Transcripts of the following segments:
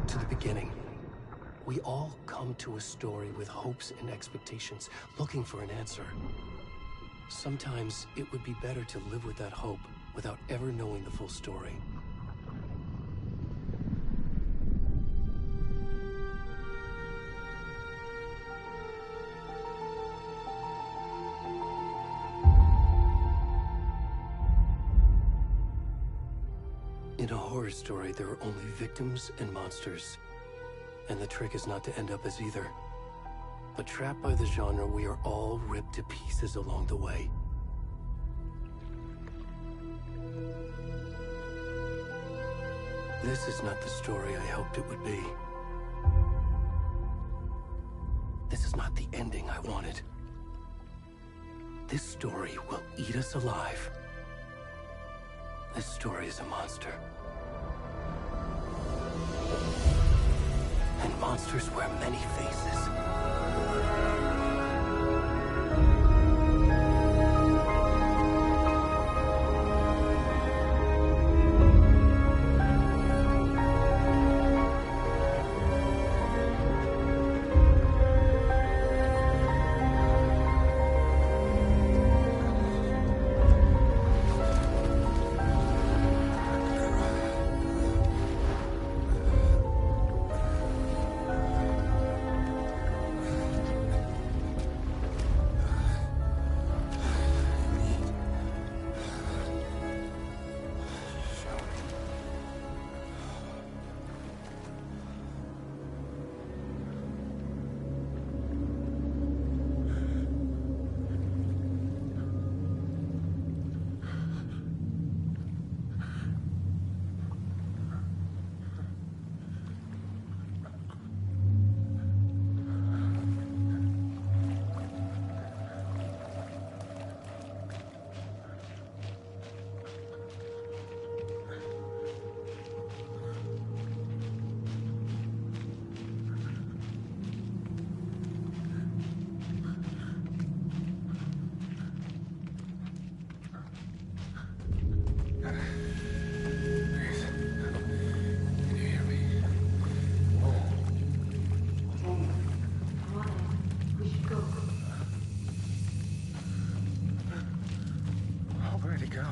To the beginning. We all come to a story with hopes and expectations, looking for an answer. Sometimes it would be better to live with that hope without ever knowing the full story. In a horror story, there are only victims and monsters. And the trick is not to end up as either. But trapped by the genre, we are all ripped to pieces along the way. This is not the story I hoped it would be. This is not the ending I wanted. This story will eat us alive. This story is a monster. And monsters wear many faces. Where'd he go?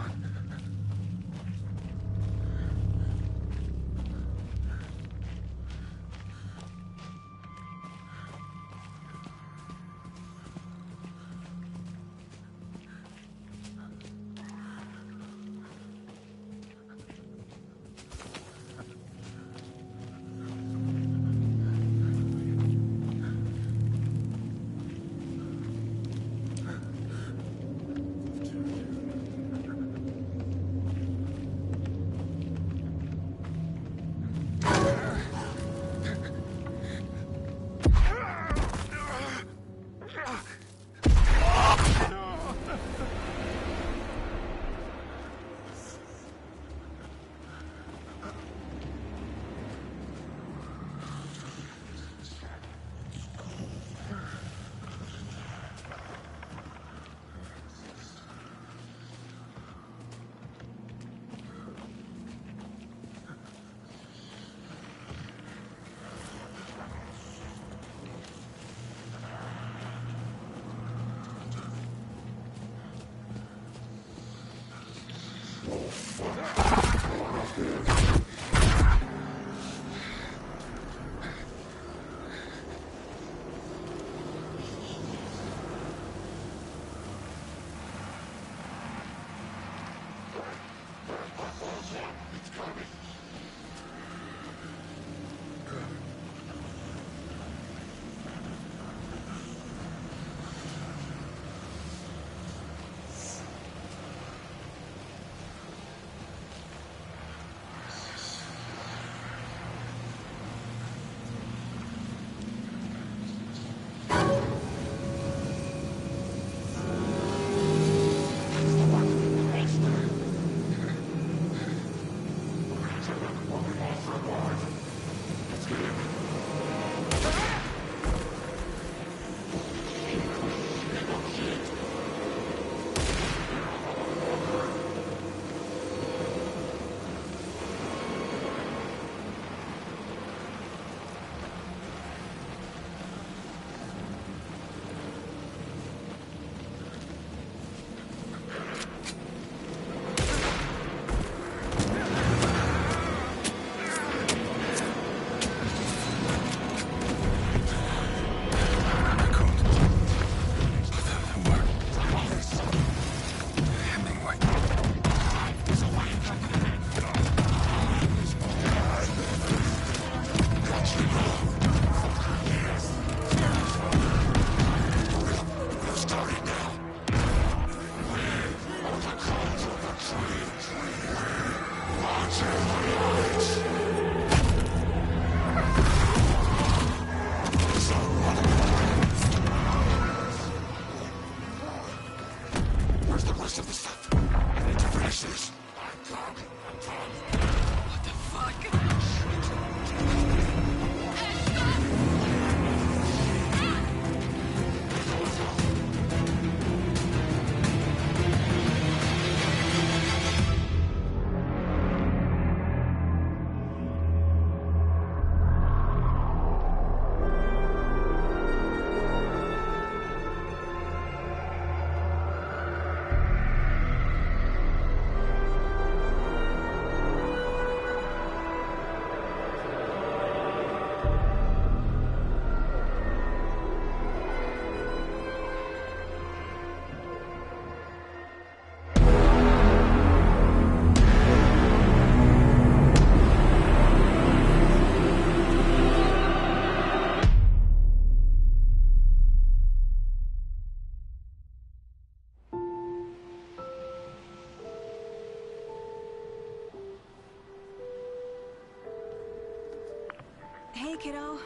Hey, kiddo.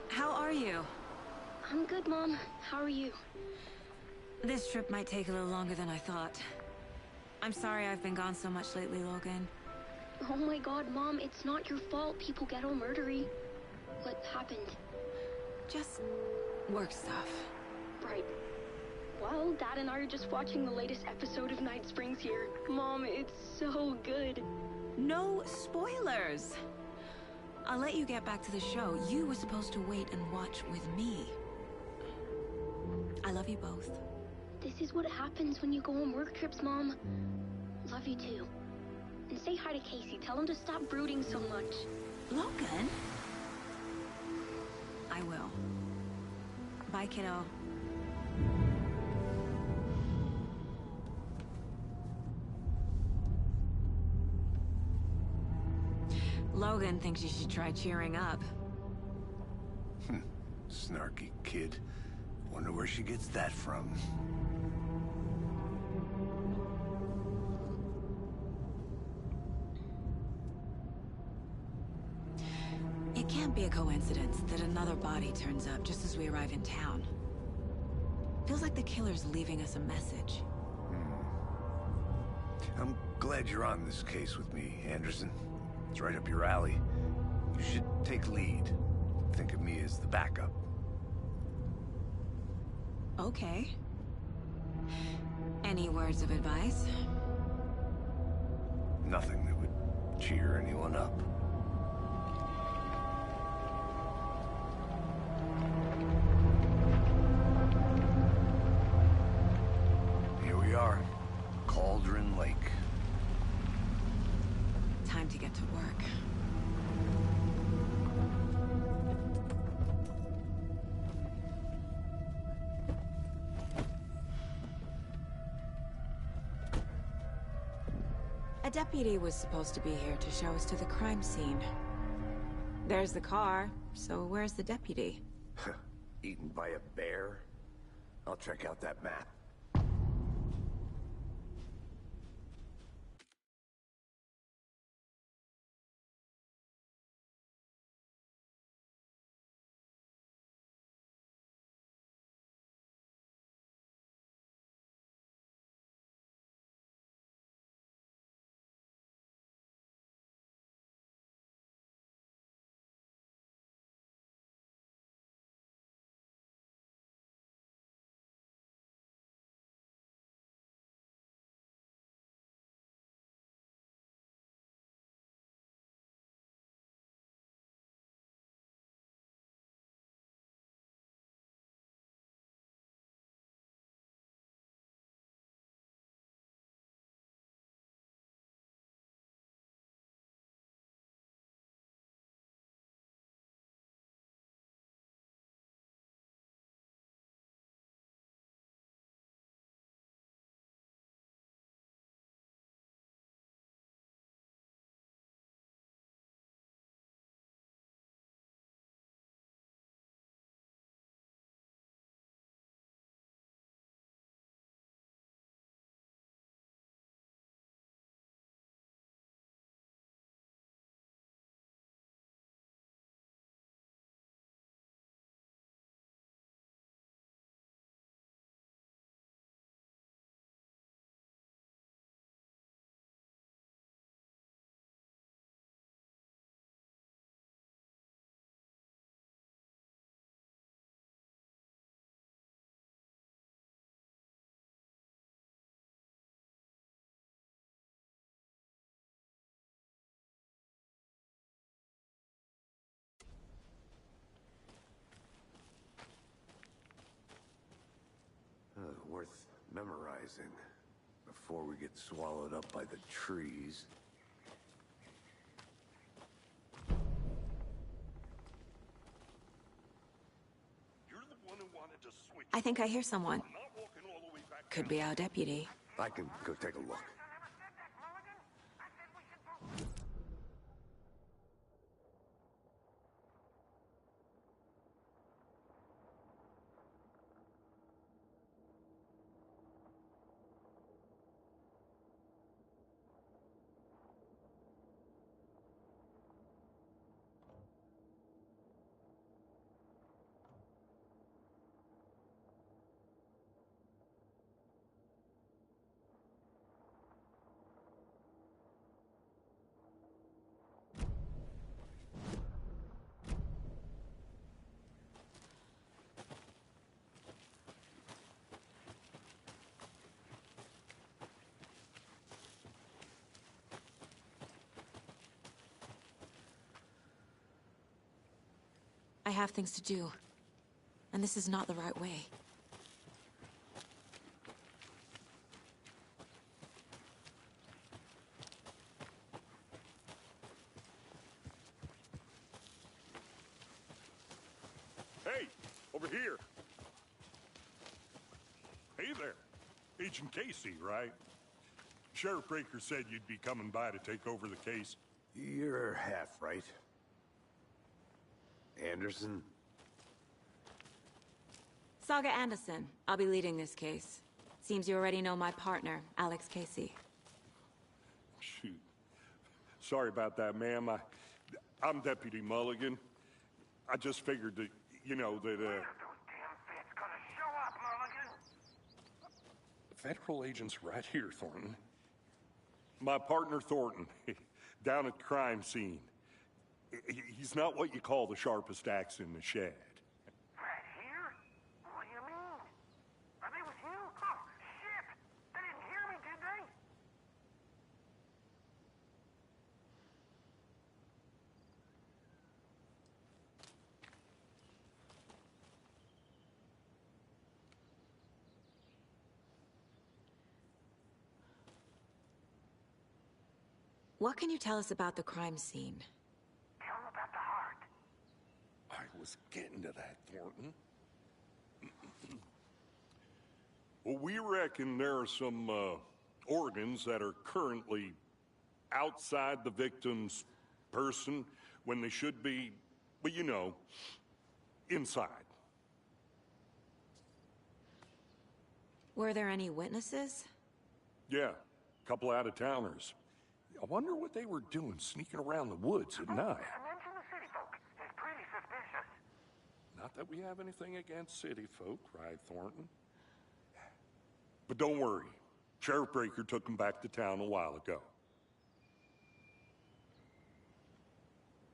How are you? I'm good, Mom. How are you? This trip might take a little longer than I thought. I'm sorry I've been gone so much lately, Logan. Oh my god, Mom, it's not your fault people get all murdery. What happened? Just work stuff. Right. Well, Dad and I are just watching the latest episode of Night Springs here. Mom, it's so good. No spoilers! I'll let you get back to the show. You were supposed to wait and watch with me. I love you both. This is what happens when you go on work trips, Mom. love you too. And say hi to Casey. Tell him to stop brooding so much. Logan? I will. Bye, kiddo. Logan thinks you should try cheering up. Snarky kid. Wonder where she gets that from. It can't be a coincidence that another body turns up just as we arrive in town. Feels like the killer's leaving us a message. I'm glad you're on this case with me, Anderson. It's right up your alley. You should take lead. Think of me as the backup. Okay. Any words of advice? Nothing that would cheer anyone up. Here we are. Cauldron Lake. Time to get to work. A deputy was supposed to be here to show us to the crime scene. There's the car, so where's the deputy? Eaten by a bear? I'll check out that map. Worth memorizing before we get swallowed up by the trees. You're the one who wanted to switch. I think I hear someone. I'm not walking all the way back Could down. be our deputy. I can go take a look. I have things to do. And this is not the right way. over here. Hey there. Agent Casey, right? Sheriff Breaker said you'd be coming by to take over the case. You're half right. Anderson? Saga Anderson. I'll be leading this case. Seems you already know my partner, Alex Casey. Shoot. Sorry about that, ma'am. I'm Deputy Mulligan. I just figured that, you know, that, Those damn feds gonna show up, Mulligan? Federal agent's right here, Thornton. My partner, Thornton, down at the crime scene. He's not what you call the sharpest axe in the shed. Right here? What do you mean? Are they with you? Oh, shit! They didn't hear me, did they? What can you tell us about the crime scene? Tell them about the heart. I was getting to that, Thornton. Well, we reckon there are some organs that are currently outside the victim's person when they should be, well, you know, inside. Were there any witnesses? Yeah, a couple out-of-towners. I wonder what they were doing sneaking around the woods at night. Mention the city folk. It's pretty suspicious. Not that we have anything against city folk, right, Thornton? But don't worry. Sheriff Breaker took them back to town a while ago.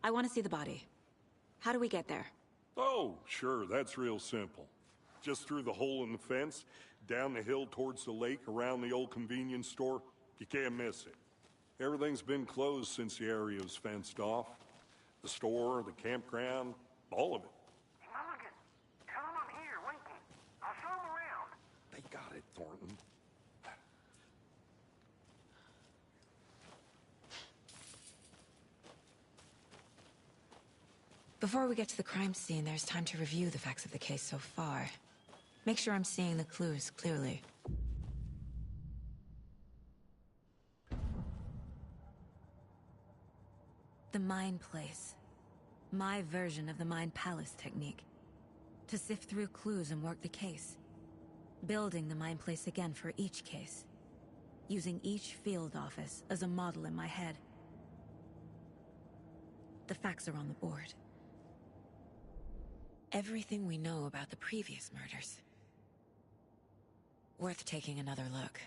I want to see the body. How do we get there? Oh, sure, that's real simple. Just through the hole in the fence, down the hill towards the lake, around the old convenience store. You can't miss it. Everything's been closed since the area was fenced off. The store, the campground, all of it. Mulligan, tell them I'm here, waiting. I'll show them around. They got it, Thornton. Before we get to the crime scene, there's time to review the facts of the case so far. Make sure I'm seeing the clues clearly. The Mind Place. My version of the Mind Palace technique. To sift through clues and work the case. Building the Mind Place again for each case. Using each field office as a model in my head. The facts are on the board. Everything we know about the previous murders. Worth taking another look.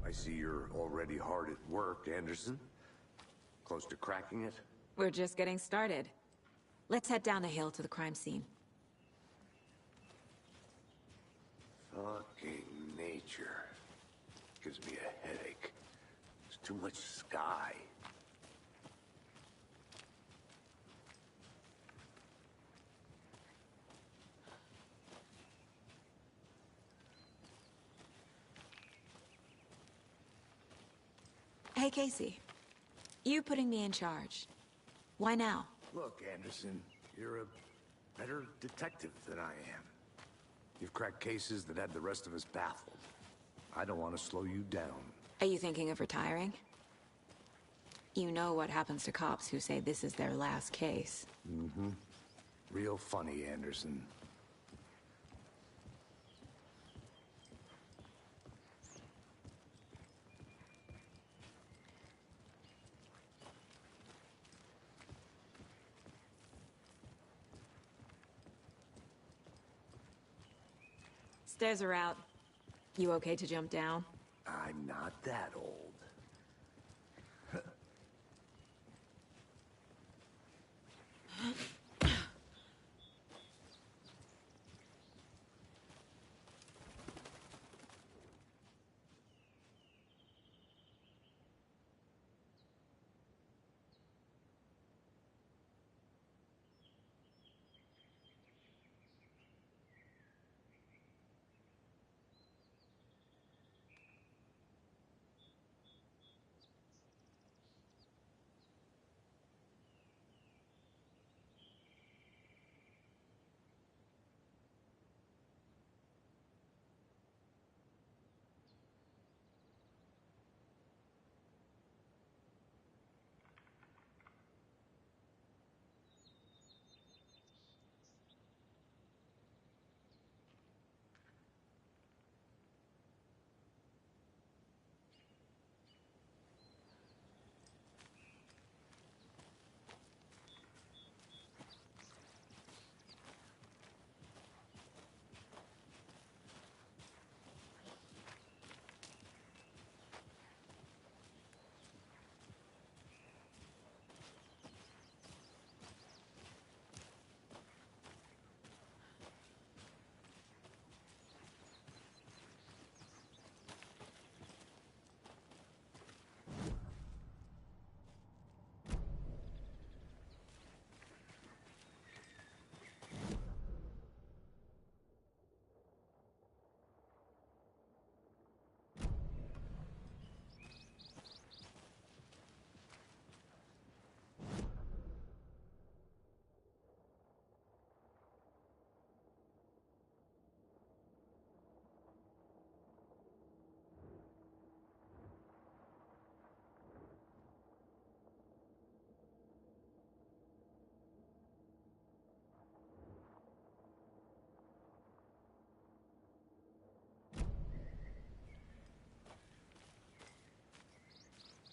I see you're already hard at work, Anderson. Close to cracking it? We're just getting started. Let's head down the hill to the crime scene. Fucking nature. Gives me a headache. There's too much sky. Hey, Casey. You putting me in charge. Why now? Look, Anderson, you're a better detective than I am. You've cracked cases that had the rest of us baffled. I don't want to slow you down. Are you thinking of retiring? You know what happens to cops who say this is their last case. Mm-hmm. Real funny, Anderson. Stairs are out. You okay to jump down? I'm not that old.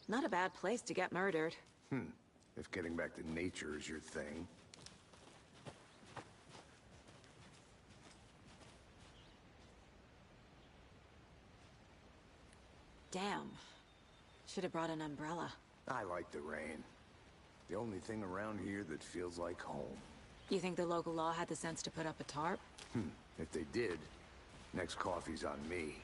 Not a bad place to get murdered. If getting back to nature is your thing. Damn. Should have brought an umbrella. I like the rain. The only thing around here that feels like home. You think the local law had the sense to put up a tarp? If they did, next coffee's on me.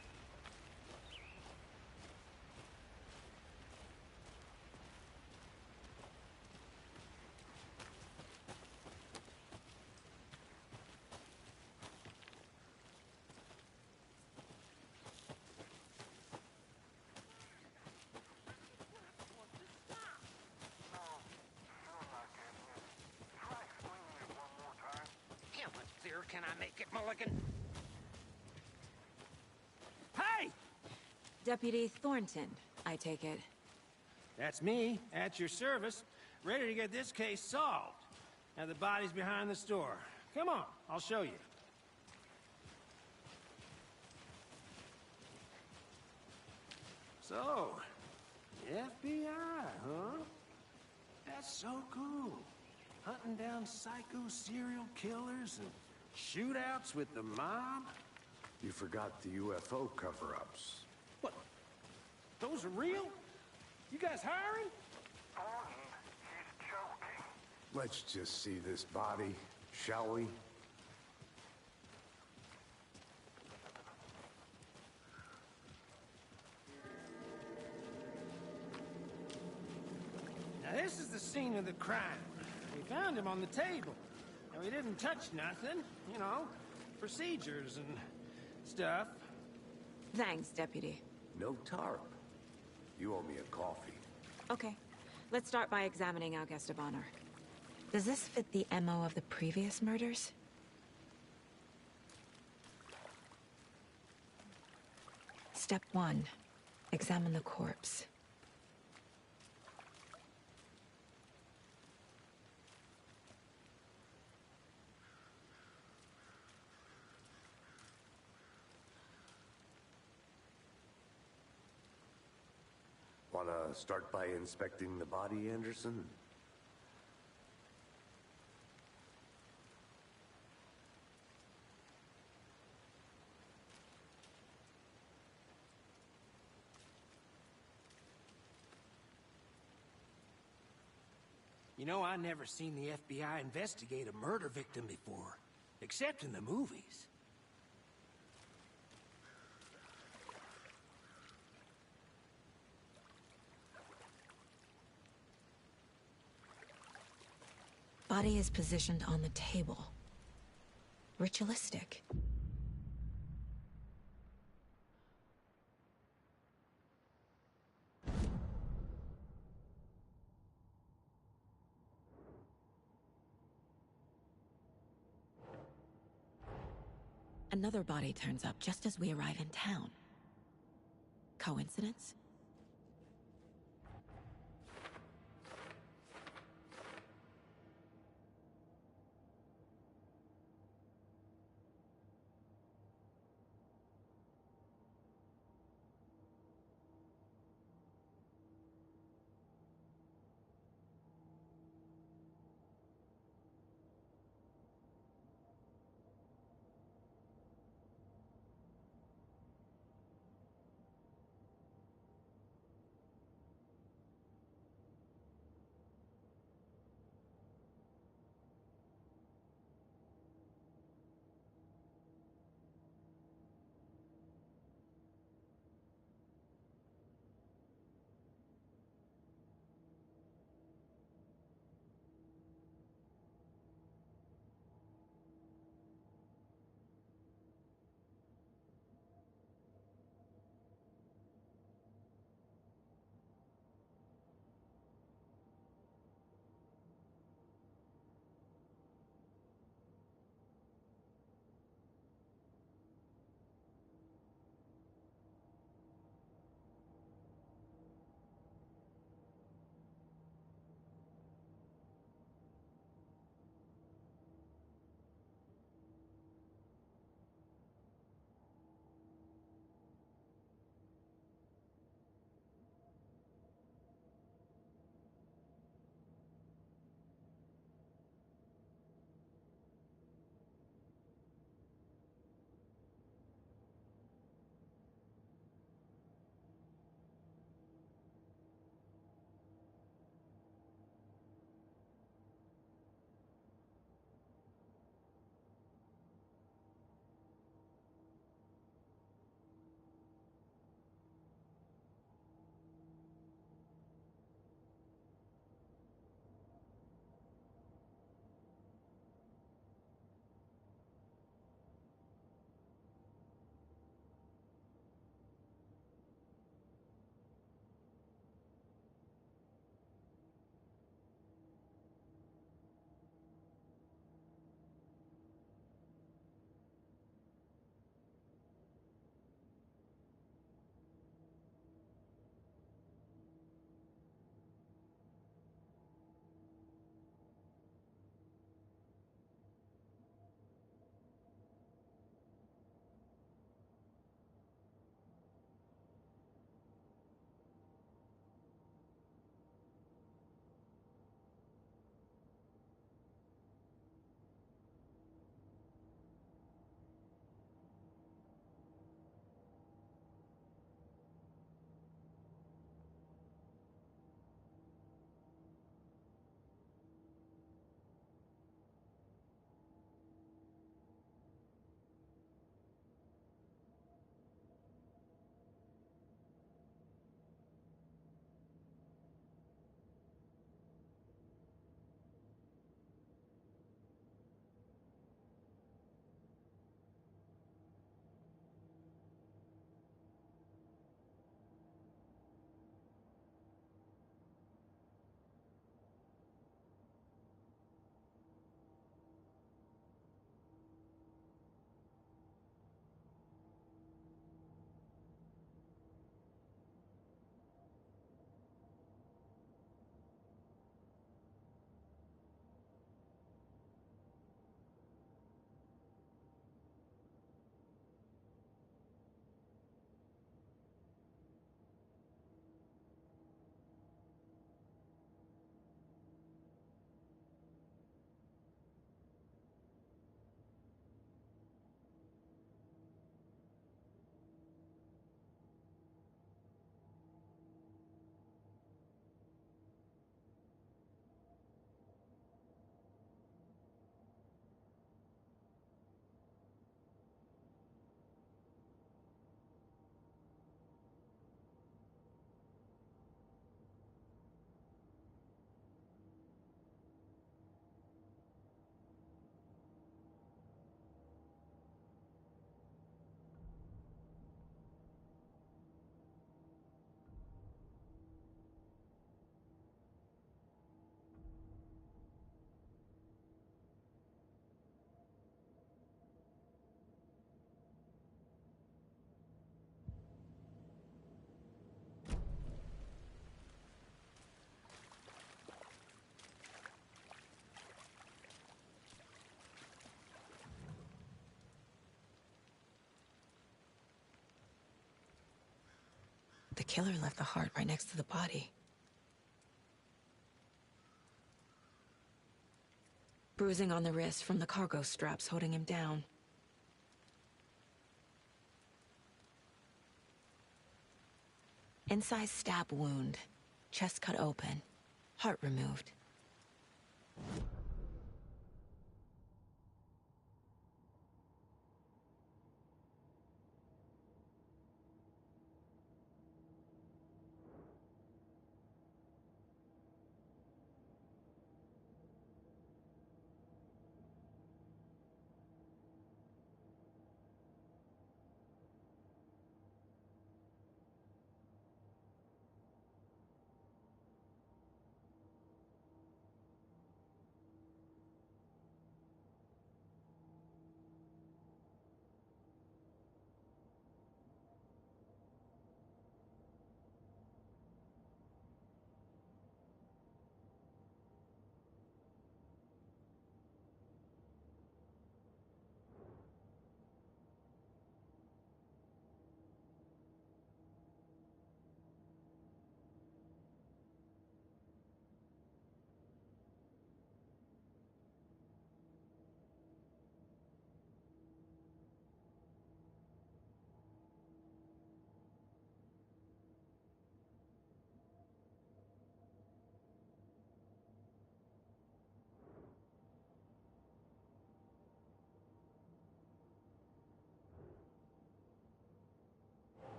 How much clearer can I make it, Mulligan? Hey! Deputy Thornton, I take it. That's me, at your service, ready to get this case solved. Now the body's behind the store. Come on, I'll show you. So, FBI, huh? That's so cool. Hunting down psycho serial killers and shootouts with the mob. You forgot the UFO cover-ups. What? Those are real? You guys hiring? Thornton, he's joking. Let's just see this body, shall we? Now this is the scene of the crime. We found him on the table. And we didn't touch nothing, you know, procedures and stuff. Thanks, Deputy. No tarp. You owe me a coffee. Okay. Let's start by examining our guest of honor. Does this fit the MO of the previous murders? Step 1. Examine the corpse. Wanna start by inspecting the body, Anderson? You know, I never seen the FBI investigate a murder victim before, except in the movies. Body is positioned on the table. Ritualistic. Another body turns up just as we arrive in town. Coincidence? killer left the heart right next to the body. Bruising on the wrist from the cargo straps holding him down. Inside stab wound, chest cut open, heart removed.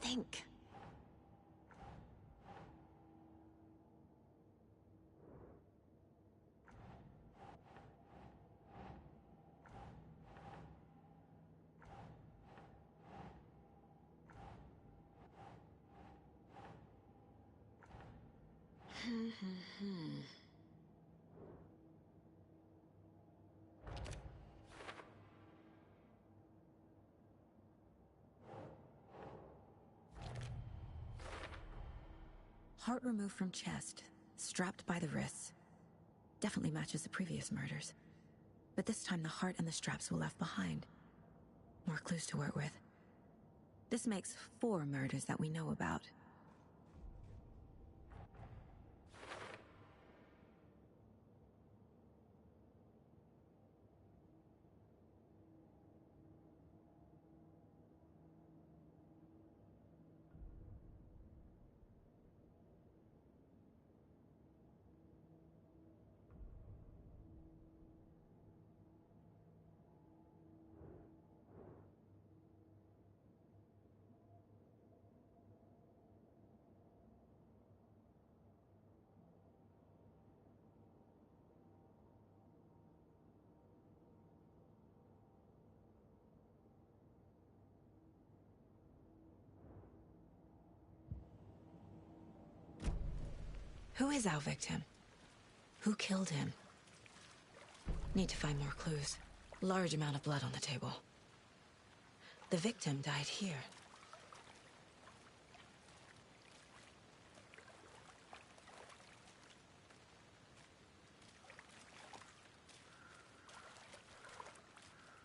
Think. Heart removed from chest, strapped by the wrists. Definitely matches the previous murders. But this time the heart and the straps were left behind. More clues to work with. This makes 4 murders that we know about. Who is our victim? Who killed him? Need to find more clues. Large amount of blood on the table. The victim died here.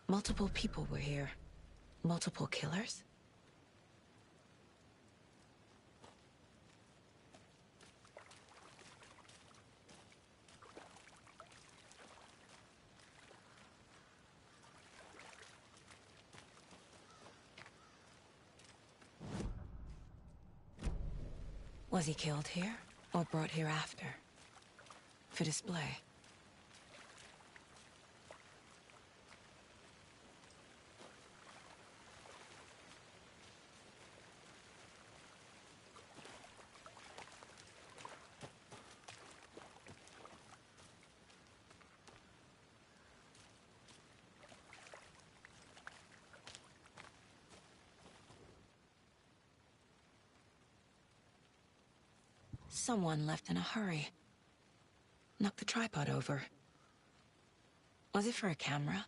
Multiple people were here. Multiple killers? Was he killed here, or brought here after? For display? Someone left in a hurry. Knocked the tripod over. Was it for a camera?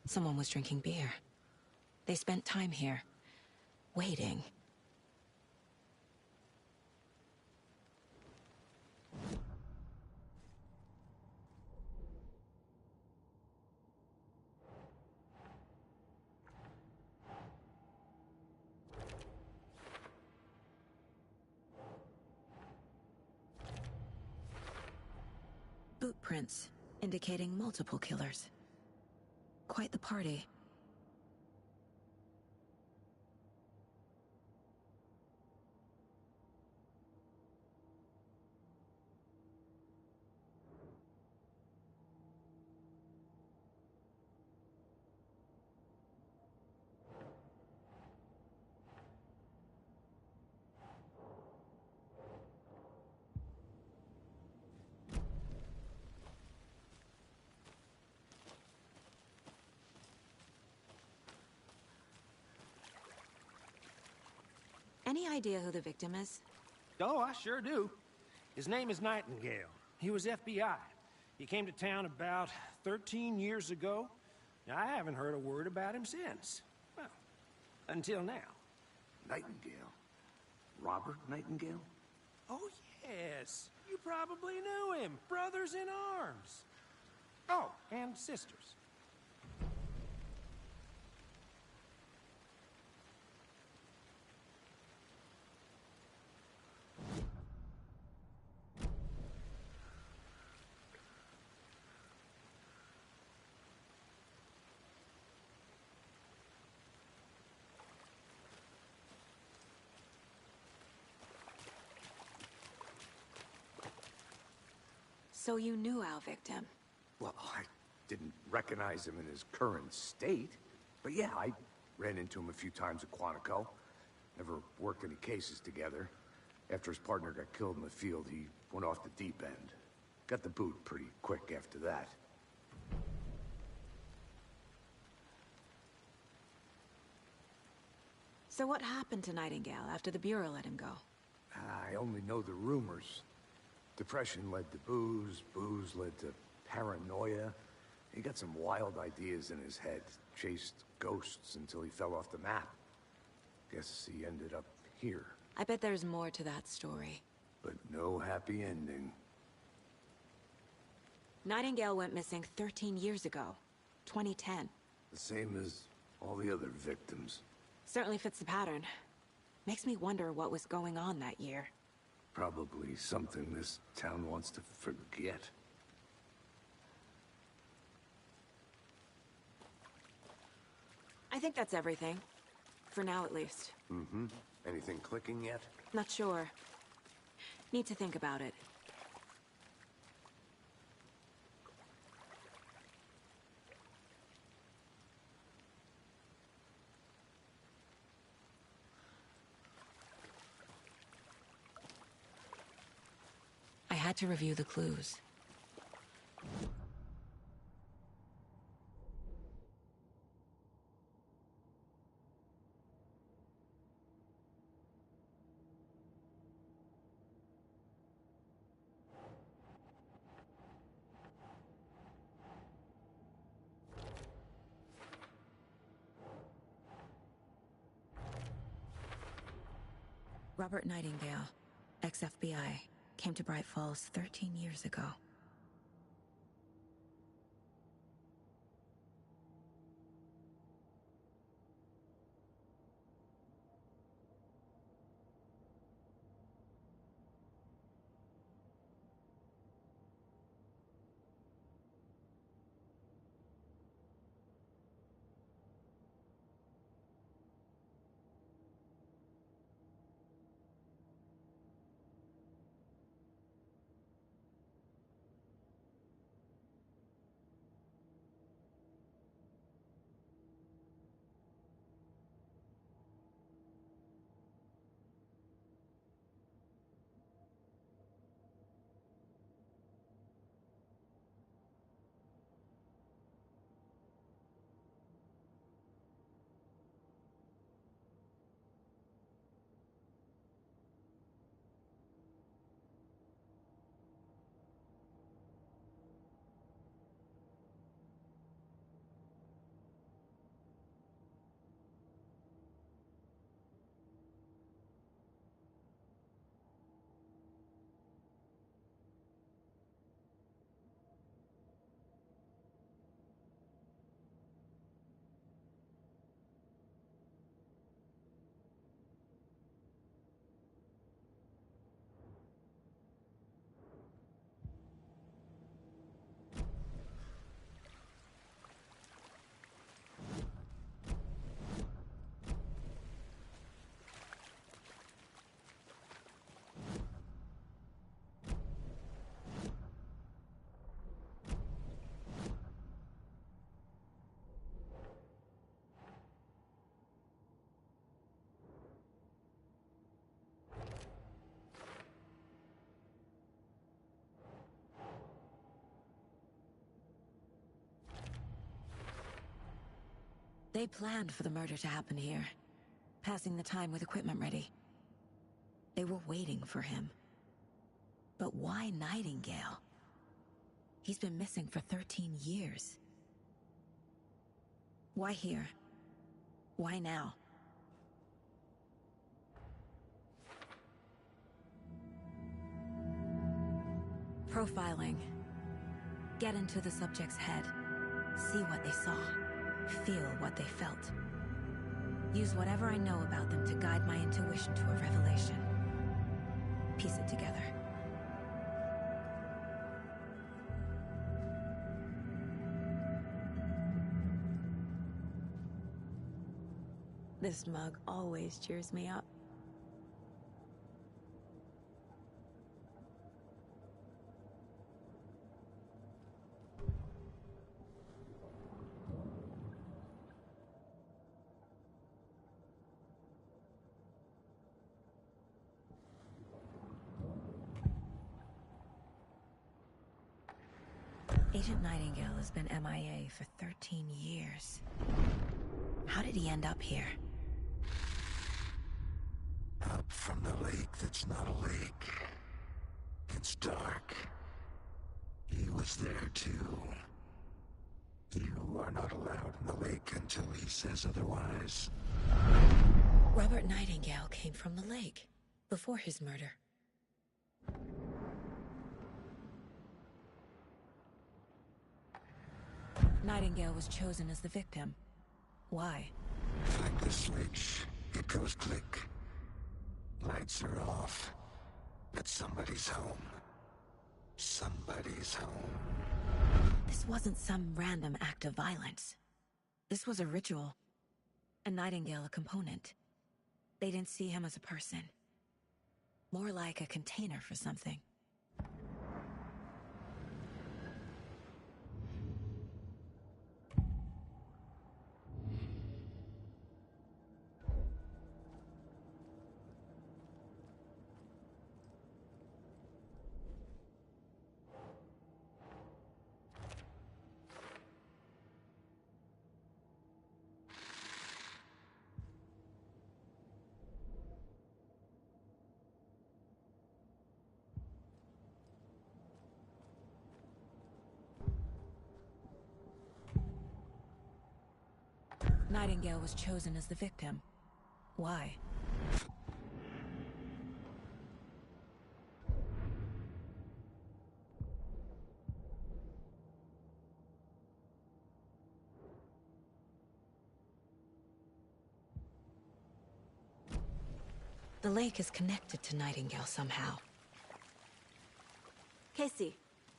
Someone was drinking beer. They spent time here, waiting. Boot prints, indicating multiple killers. Quite the party. Any idea who the victim is? Oh, I sure do. His name is Nightingale. He was FBI. He came to town about 13 years ago. Now, I haven't heard a word about him since. Well, until now. Nightingale? Robert Nightingale? Oh, yes. You probably knew him. Brothers in arms. Oh, and sisters. So you knew our victim? Well, I didn't recognize him in his current state. But yeah, I ran into him a few times at Quantico. Never worked any cases together. After his partner got killed in the field, he went off the deep end. Got the boot pretty quick after that. So what happened to Nightingale after the Bureau let him go? I only know the rumors. Depression led to booze, booze led to paranoia. He got some wild ideas in his head, chased ghosts until he fell off the map. Guess he ended up here. I bet there's more to that story. But no happy ending. Nightingale went missing 13 years ago, 2010. The same as all the other victims. Certainly fits the pattern. Makes me wonder what was going on that year. Probably something this town wants to forget. I think that's everything. For now, at least. Mm-hmm. Anything clicking yet? Not sure. Need to think about it. I had to review the clues. Robert Nightingale, ex-FBI, came to Bright Falls 13 years ago. They planned for the murder to happen here, passing the time with equipment ready. They were waiting for him. But why Nightingale? He's been missing for 13 years. Why here? Why now? Profiling. Get into the subject's head. See what they saw. Feel what they felt. Use whatever I know about them to guide my intuition to a revelation. Piece it together. This mug always cheers me up. Agent Nightingale has been MIA for 13 years. How did he end up here? Up from the lake that's not a lake. It's dark. He was there too. You are not allowed in the lake until he says otherwise. Robert Nightingale came from the lake, before his murder. Nightingale was chosen as the victim. Why? Like the switch, it goes click. Lights are off. But somebody's home. Somebody's home. This wasn't some random act of violence. This was a ritual. And Nightingale a component. They didn't see him as a person. More like a container for something. Nightingale was chosen as the victim. Why? The lake is connected to Nightingale somehow. Casey,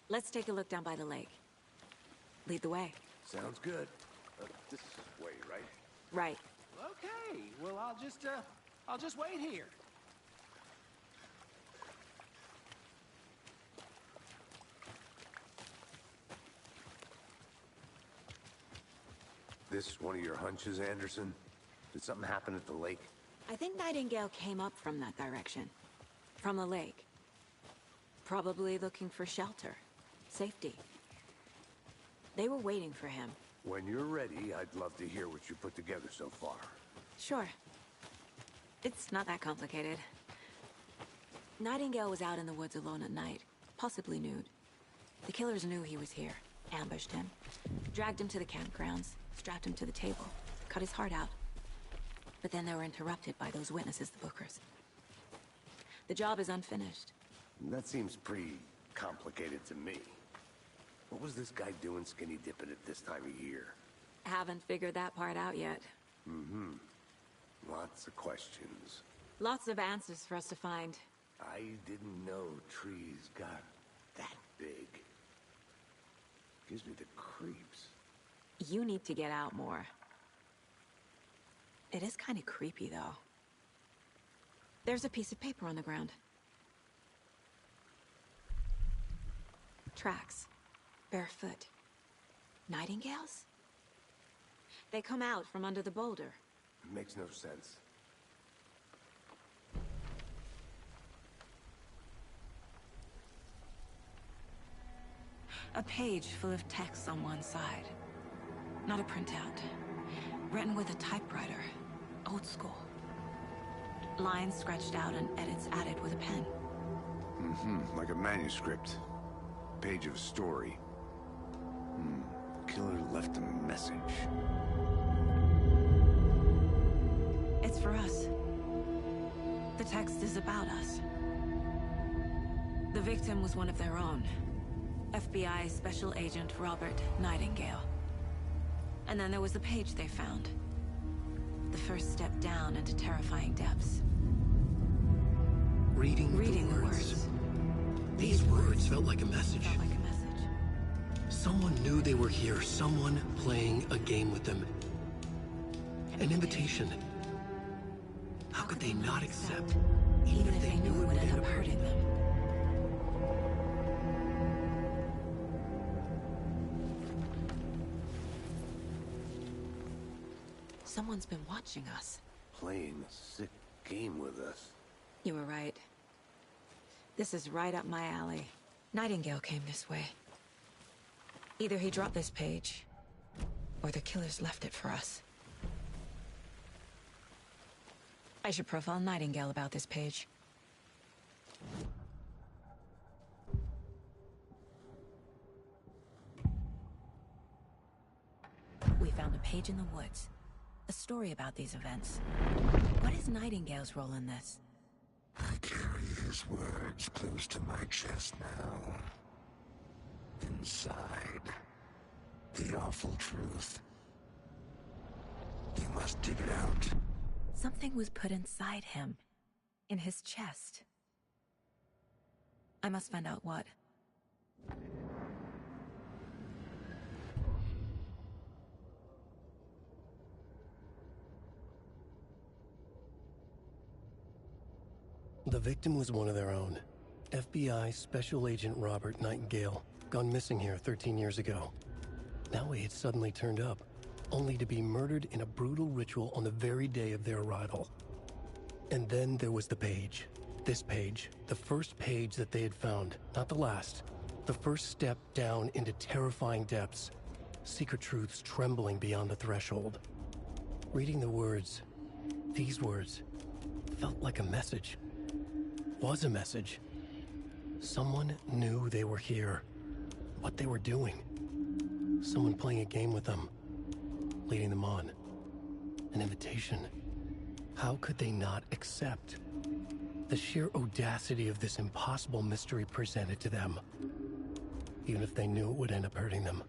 let's take a look down by the lake. Lead the way. Sounds good. This way, right? Right. Okay, well, I'll just wait here. This one of your hunches, Anderson? Did something happen at the lake? I think Nightingale came up from that direction. From the lake. Probably looking for shelter. Safety. They were waiting for him. When you're ready, I'd love to hear what you put together so far. Sure. It's not that complicated. Nightingale was out in the woods alone at night, possibly nude. The killers knew he was here, ambushed him, dragged him to the campgrounds, strapped him to the table, cut his heart out. But then they were interrupted by those witnesses, the Bookers. The job is unfinished. That seems pretty complicated to me. What was this guy doing skinny dipping at this time of year? Haven't figured that part out yet. Mm-hmm. Lots of questions. Lots of answers for us to find. I didn't know trees got that big. Gives me the creeps. You need to get out more. It is kind of creepy, though. There's a piece of paper on the ground. Tracks. Barefoot. Nightingales? They come out from under the boulder. It makes no sense. A page full of text on one side. Not a printout. Written with a typewriter. Old school. Lines scratched out and edits added with a pen. Like a manuscript. Page of a story. Killer left a message. It's for us. The text is about us. The victim was one of their own. FBI Special Agent Robert Nightingale. And then there was the page they found. The first step down into terrifying depths. Reading the words. These words felt like a message. Someone knew they were here, someone playing a game with them. An invitation. How could they not accept, even if they knew it would end up hurting them? Someone's been watching us. Playing a sick game with us. You were right. This is right up my alley. Nightingale came this way. Either he dropped this page, or the killers left it for us. I should profile Nightingale about this page. We found a page in the woods. A story about these events. What is Nightingale's role in this? I carry his words close to my chest now. Inside, the awful truth. You must dig it out. Something was put inside him. In his chest. I must find out what. The victim was one of their own. FBI Special Agent Robert Nightingale, gone missing here 13 years ago. Now he had suddenly turned up, only to be murdered in a brutal ritual on the very day of their arrival. And then there was the page. This page, the first page that they had found, not the last. The first step down into terrifying depths. Secret truths trembling beyond the threshold. Reading the words, these words, felt like a message. Was a message. Someone knew they were here. What they were doing. Someone playing a game with them. Leading them on. An invitation. How could they not accept? The sheer audacity of this impossible mystery presented to them. Even if they knew it would end up hurting them.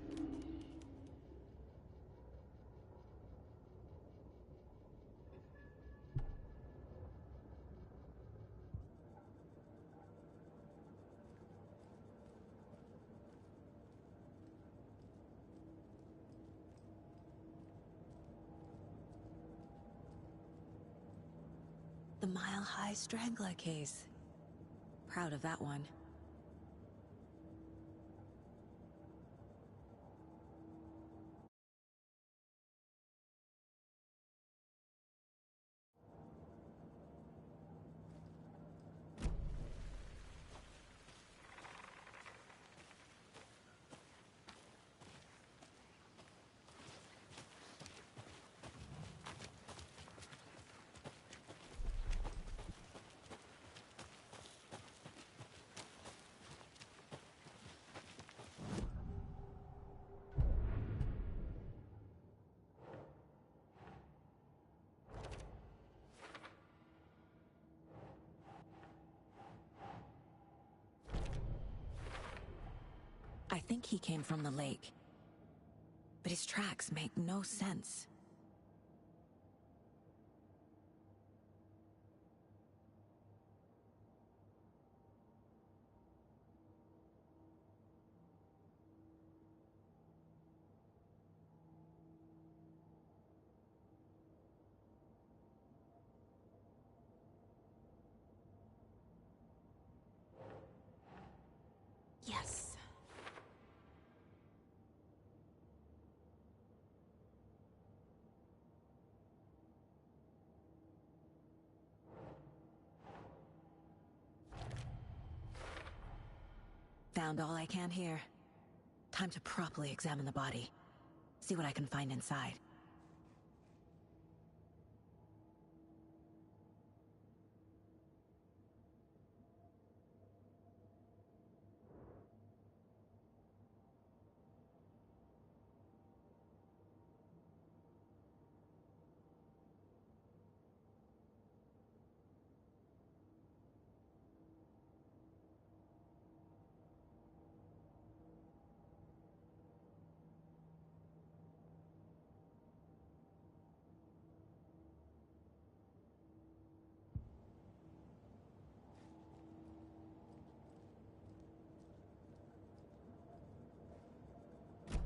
The Mile High Strangler case. Proud of that one. I think he came from the lake. But his tracks make no sense. Yes. Found all I can here. Time to properly examine the body. See what I can find inside.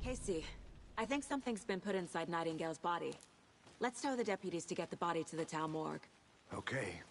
Casey, I think something's been put inside Nightingale's body. Let's tell the deputies to get the body to the town morgue. Okay.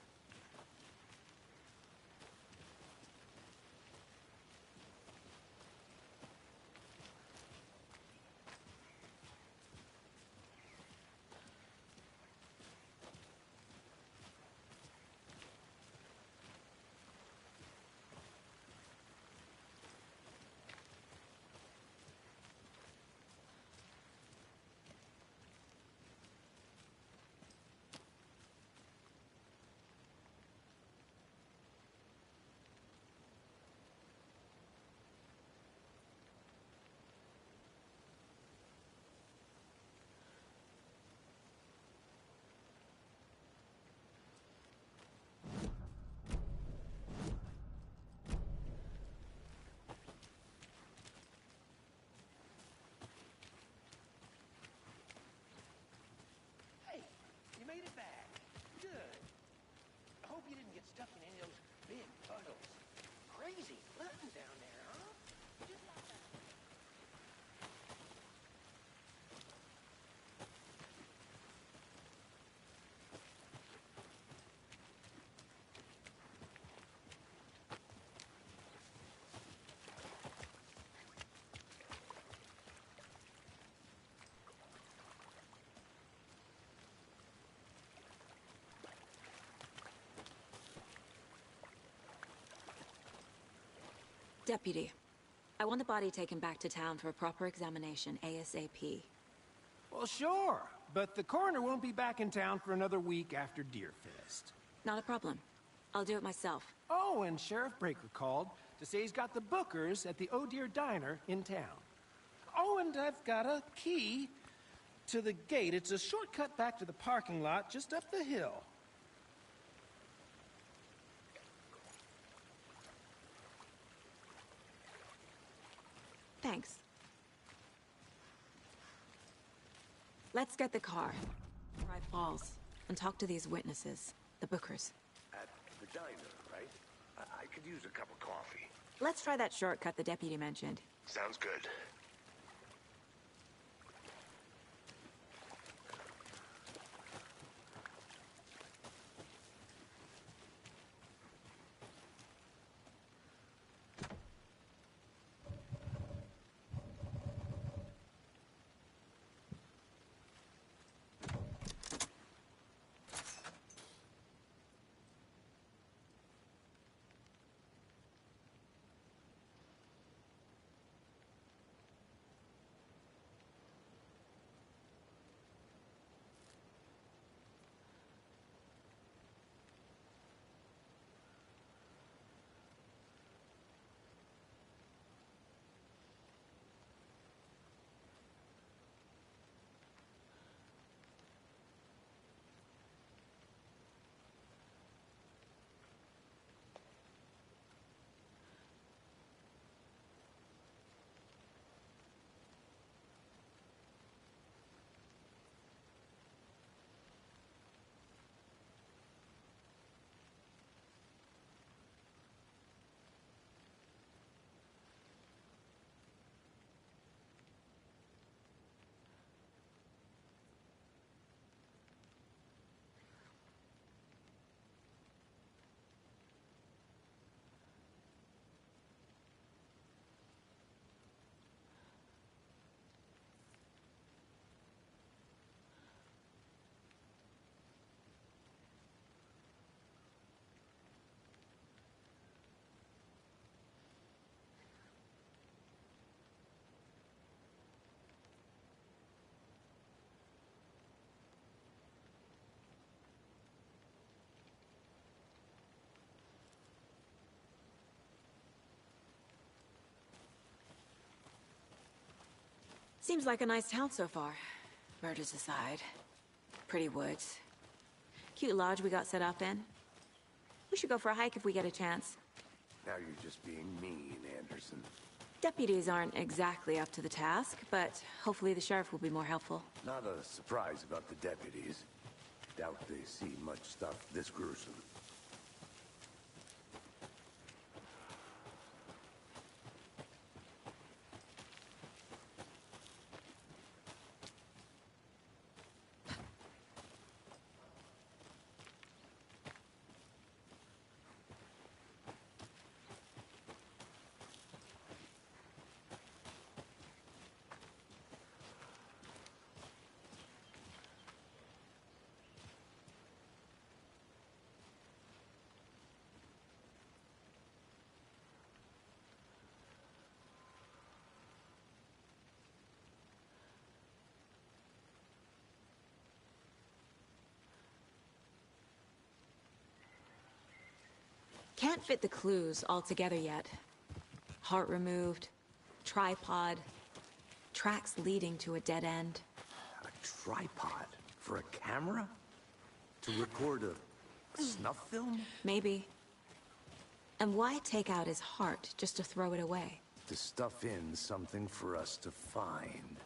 Hey, you made it back. Good. I hope you didn't get stuck in any of those big puddles. Crazy flooding down there, huh? Just like that. Deputy, I want the body taken back to town for a proper examination ASAP. Well, sure, but the coroner won't be back in town for another week after Deerfest. Not a problem. I'll do it myself. Oh, and Sheriff Breaker called to say he's got the bookers at the Oh Dear Diner in town. Oh, and I've got a key to the gate. It's a shortcut back to the parking lot just up the hill. Thanks. Let's get the car. Drive Falls and talk to these witnesses, the bookers. At the diner, right? I could use a cup of coffee. Let's try that shortcut the deputy mentioned. Sounds good. Seems like a nice town so far. Murders aside. Pretty woods. Cute lodge we got set up in. We should go for a hike if we get a chance. Now you're just being mean, Anderson. Deputies aren't exactly up to the task, but hopefully the sheriff will be more helpful. Not a surprise about the deputies. Doubt they see much stuff this gruesome. Can't fit the clues all together yet. Heart removed, tripod, tracks leading to a dead end. A tripod? For a camera? To record a snuff film? Maybe. And why take out his heart just to throw it away? To stuff in something for us to find.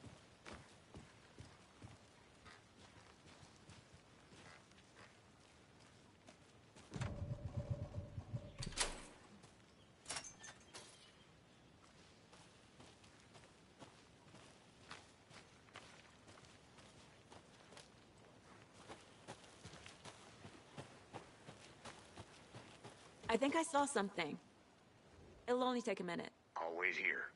I think I saw something. It'll only take a minute. I'll wait here.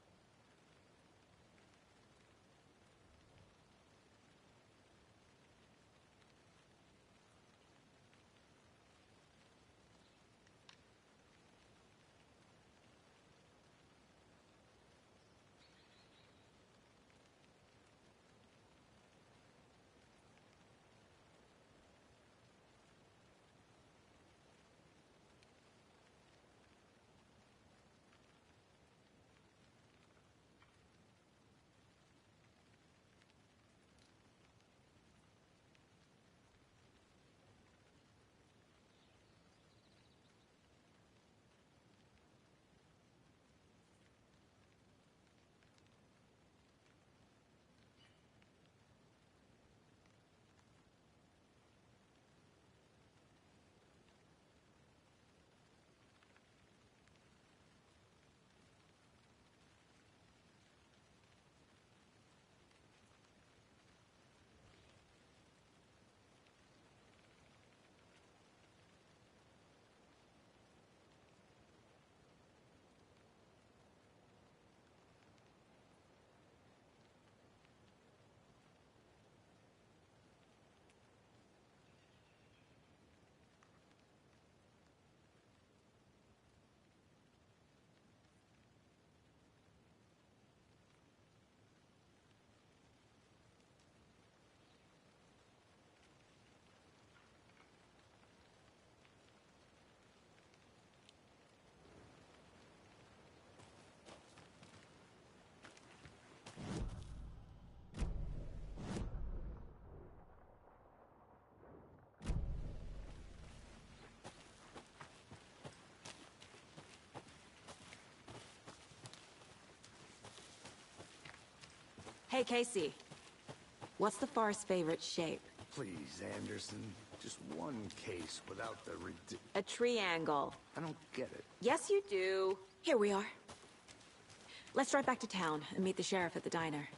Hey, Casey. What's the forest's favorite shape? Please, Anderson. Just one case without the A triangle. I don't get it. Yes, you do. Here we are. Let's drive back to town and meet the sheriff at the diner.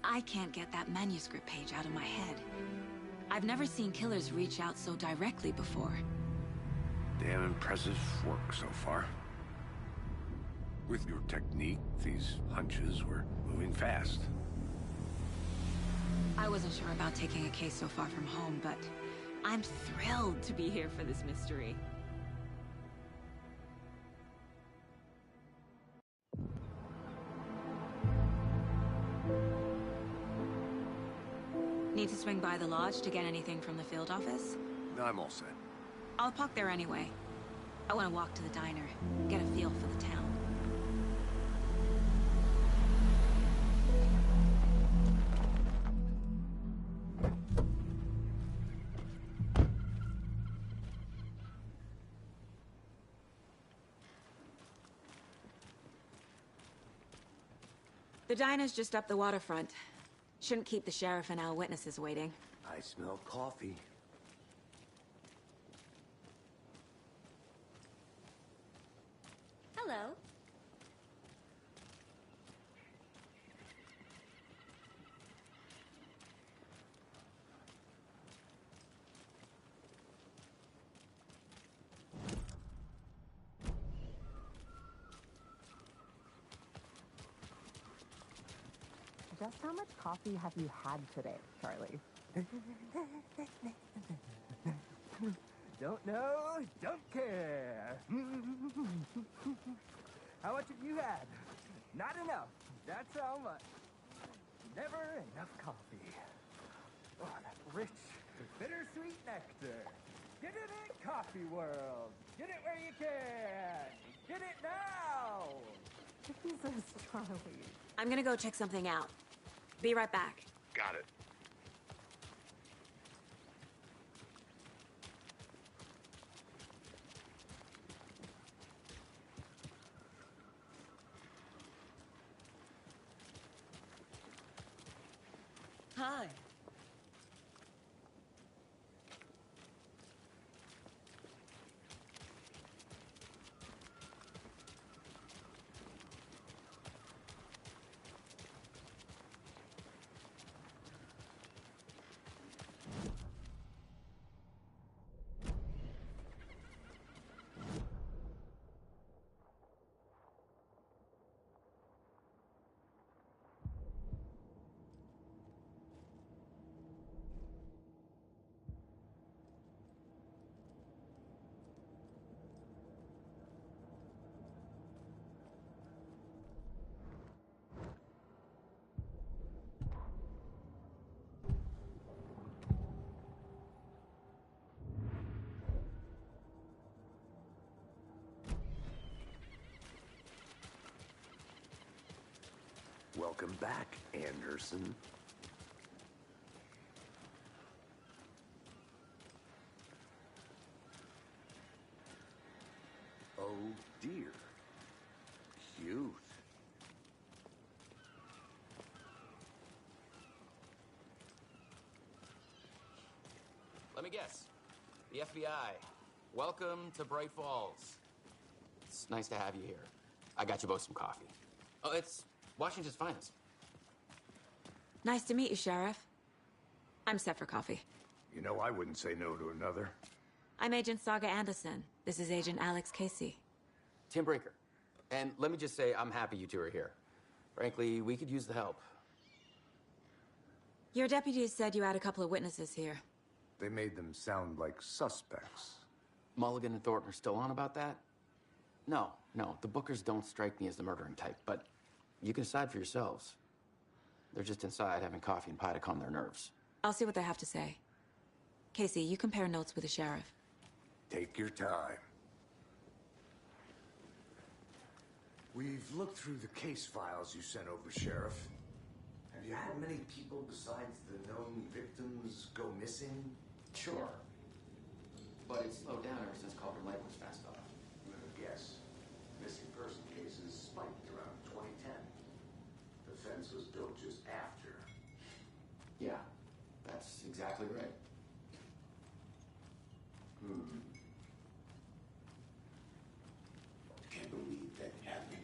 I can't get that manuscript page out of my head. I've never seen killers reach out so directly before. Damn impressive work so far. With your technique, these hunches were moving fast. I wasn't sure about taking a case so far from home, but I'm thrilled to be here for this mystery. Need to swing by the lodge to get anything from the field office? No, I'm all set. I'll park there anyway. I want to walk to the diner, get a feel for the town. The diner's just up the waterfront. Shouldn't keep the sheriff and our witnesses waiting. I smell coffee. Hello. Just how much coffee have you had today, Charlie? Don't know, don't care. How much have you had? Not enough. That's how much. Never enough coffee. Oh, that rich, bittersweet nectar. Get it in Coffee World. Get it where you can. Get it now. Jesus, Charlie. I'm gonna go check something out. Be right back. Got it. Hi. Welcome back, Anderson. Oh dear. Youth. Let me guess. The FBI. Welcome to Bright Falls. It's nice to have you here. I got you both some coffee. Oh, it's Washington's finest. Nice to meet you, Sheriff. I'm set for coffee. You know, I wouldn't say no to another. I'm Agent Saga Anderson. This is Agent Alex Casey. Tim Brinker. And let me just say, I'm happy you two are here. Frankly, we could use the help. Your deputies said you had a couple of witnesses here. They made them sound like suspects. Mulligan and Thornton are still on about that? No, the Bookers don't strike me as the murdering type, but you can decide for yourselves. They're just inside having coffee and pie to calm their nerves. I'll see what they have to say. Casey, you compare notes with the sheriff. Take your time. We've looked through the case files you sent over, Sheriff. Have you had many people besides the known victims go missing? Sure. But it's slowed down ever since Culver Lake was fenced off. I'm gonna guess. Missing person cases spiked around 2010. The fence was built just after. Yeah, that's exactly right. Can't believe that happened.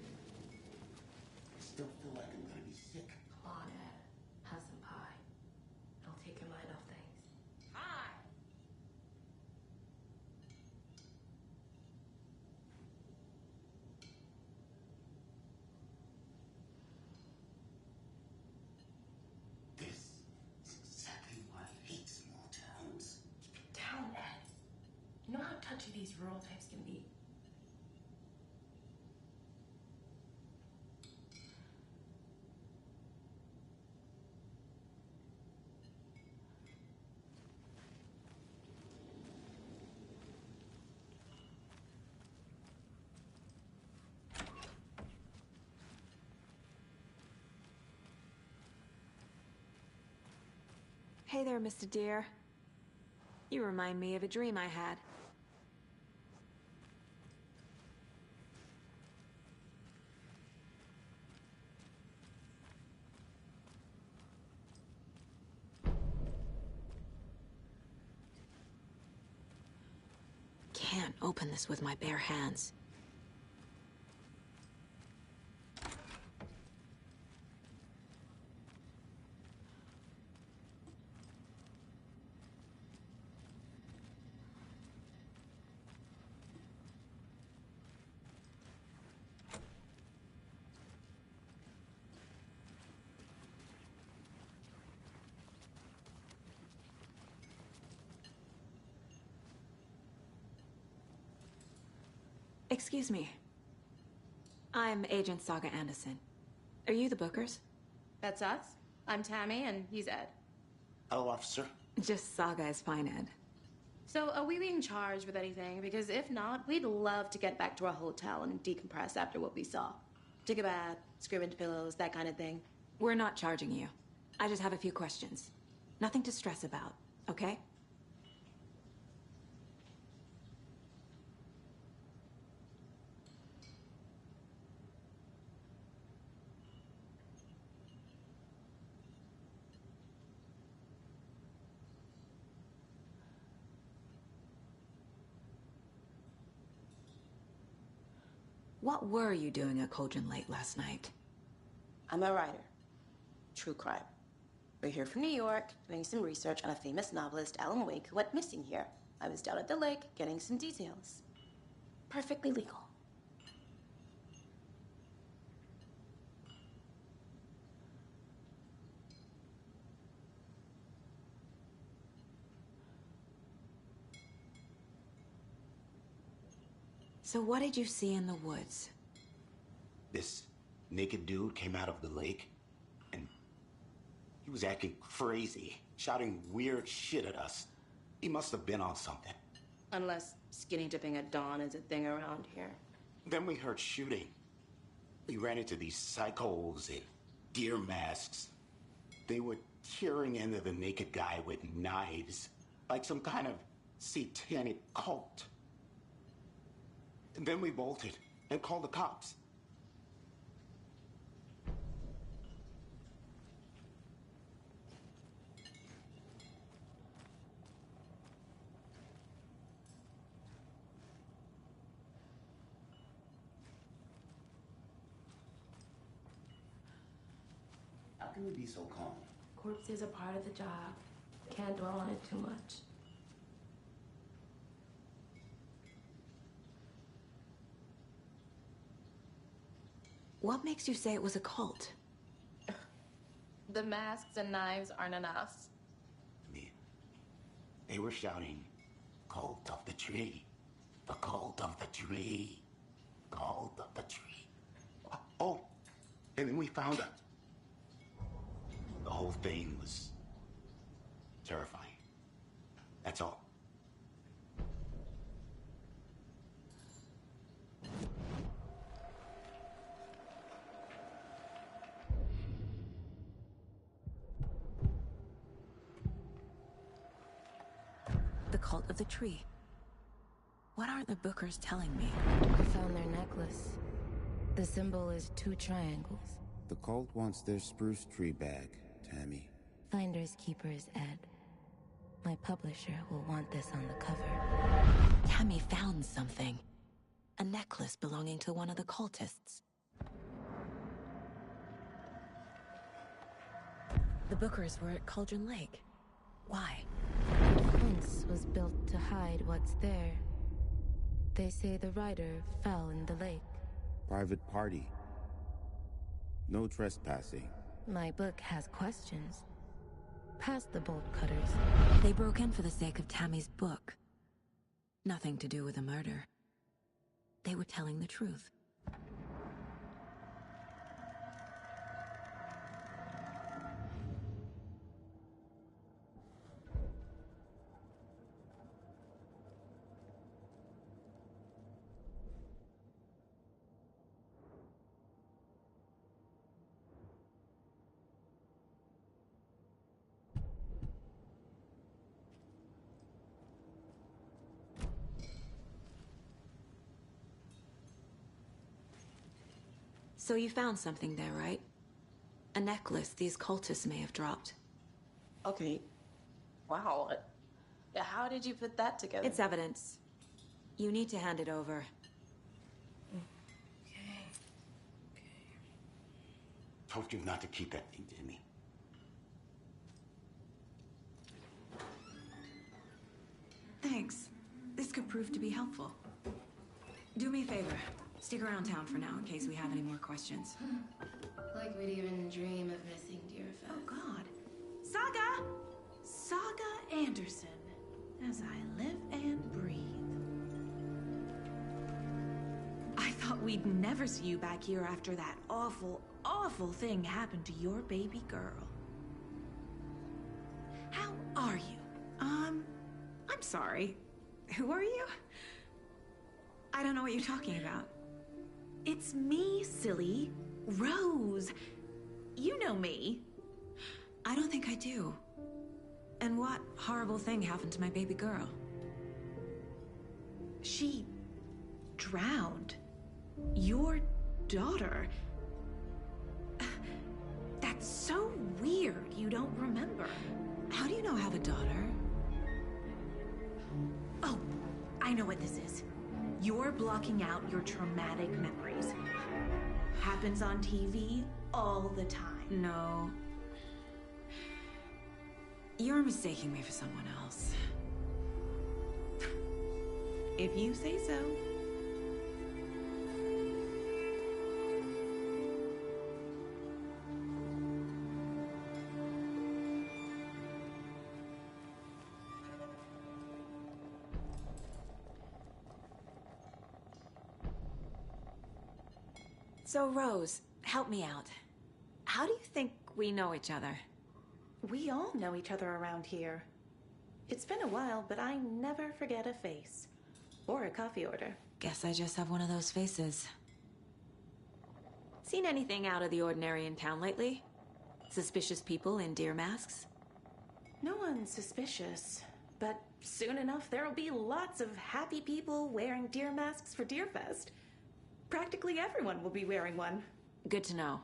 I still feel like I'm gonna be sick. Come on, Ed. Have some pie. It'll take your mind off things. Hi! This is exactly why I hate small towns. Keep it down, Ed. You know how touchy these rural types can be. Hey there, Mr. Deer. You remind me of a dream I had. Can't open this with my bare hands. Excuse me. I'm Agent Saga Anderson. Are you the Bookers? That's us. I'm Tammy, and he's Ed. Hello, officer. Just Saga is fine, Ed. So, are we being charged with anything? Because if not, we'd love to get back to our hotel and decompress after what we saw. Take a bath, scream into pillows, that kind of thing. We're not charging you. I just have a few questions. Nothing to stress about, okay? What were you doing at Cauldron Lake last night? I'm a writer. True crime. We're here from New York, doing some research on a famous novelist, Alan Wake, who went missing here. I was down at the lake, getting some details. Perfectly legal. So what did you see in the woods? This naked dude came out of the lake, and he was acting crazy, shouting weird shit at us. He must have been on something. Unless skinny dipping at dawn is a thing around here. Then we heard shooting. We ran into these psychos in deer masks. They were tearing into the naked guy with knives, like some kind of satanic cult. And then we bolted and called the cops. How can you be so calm? Corpses are part of the job. Can't dwell on it too much. What makes you say it was a cult? The masks and knives aren't enough. They were shouting, "Cult of the tree, the cult of the tree, cult of the tree." Oh, and then we found it. The whole thing was terrifying. That's all. The cult of the tree. What aren't the Bookers telling me? I found their necklace. The symbol is 2 triangles. The cult wants their spruce tree back, Tammy. Finders keepers, Ed. My publisher will want this on the cover. Tammy found something. A necklace belonging to one of the cultists. The Bookers were at Cauldron Lake. Why? The fence was built to hide what's there. They say the writer fell in the lake. Private party. No trespassing. My book has questions. Past the bolt cutters. They broke in for the sake of Tammy's book. Nothing to do with a murder. They were telling the truth. So you found something there, right? A necklace these cultists may have dropped. Okay. Wow. How did you put that together? It's evidence. You need to hand it over. Okay. Told you not to keep that thing to me. Thanks. This could prove to be helpful. Do me a favor. Stick around town for now in case we have any more questions. Like we'd even dream of missing dear Fez. Oh, God. Saga! Saga Anderson. As I live and breathe. thought we'd never see you back here after that awful, awful thing happened to your baby girl. How are you? I'm sorry. Who are you? I don't know what you're talking about. It's me, silly. Rose. You know me. I don't think I do. And what horrible thing happened to my baby girl? She drowned. Your daughter. That's so weird you don't remember. How do you know I have a daughter? Oh, I know what this is. You're blocking out your traumatic memories. Happens on TV all the time. No. You're mistaking me for someone else. If you say so. So, Rose, help me out. How do you think we know each other? We all know each other around here. It's been a while, but I never forget a face. Or a coffee order. Guess I just have one of those faces. Seen anything out of the ordinary in town lately? Suspicious people in deer masks? No one's suspicious. But soon enough, there'll be lots of happy people wearing deer masks for Deerfest. Practically everyone will be wearing one. Good to know.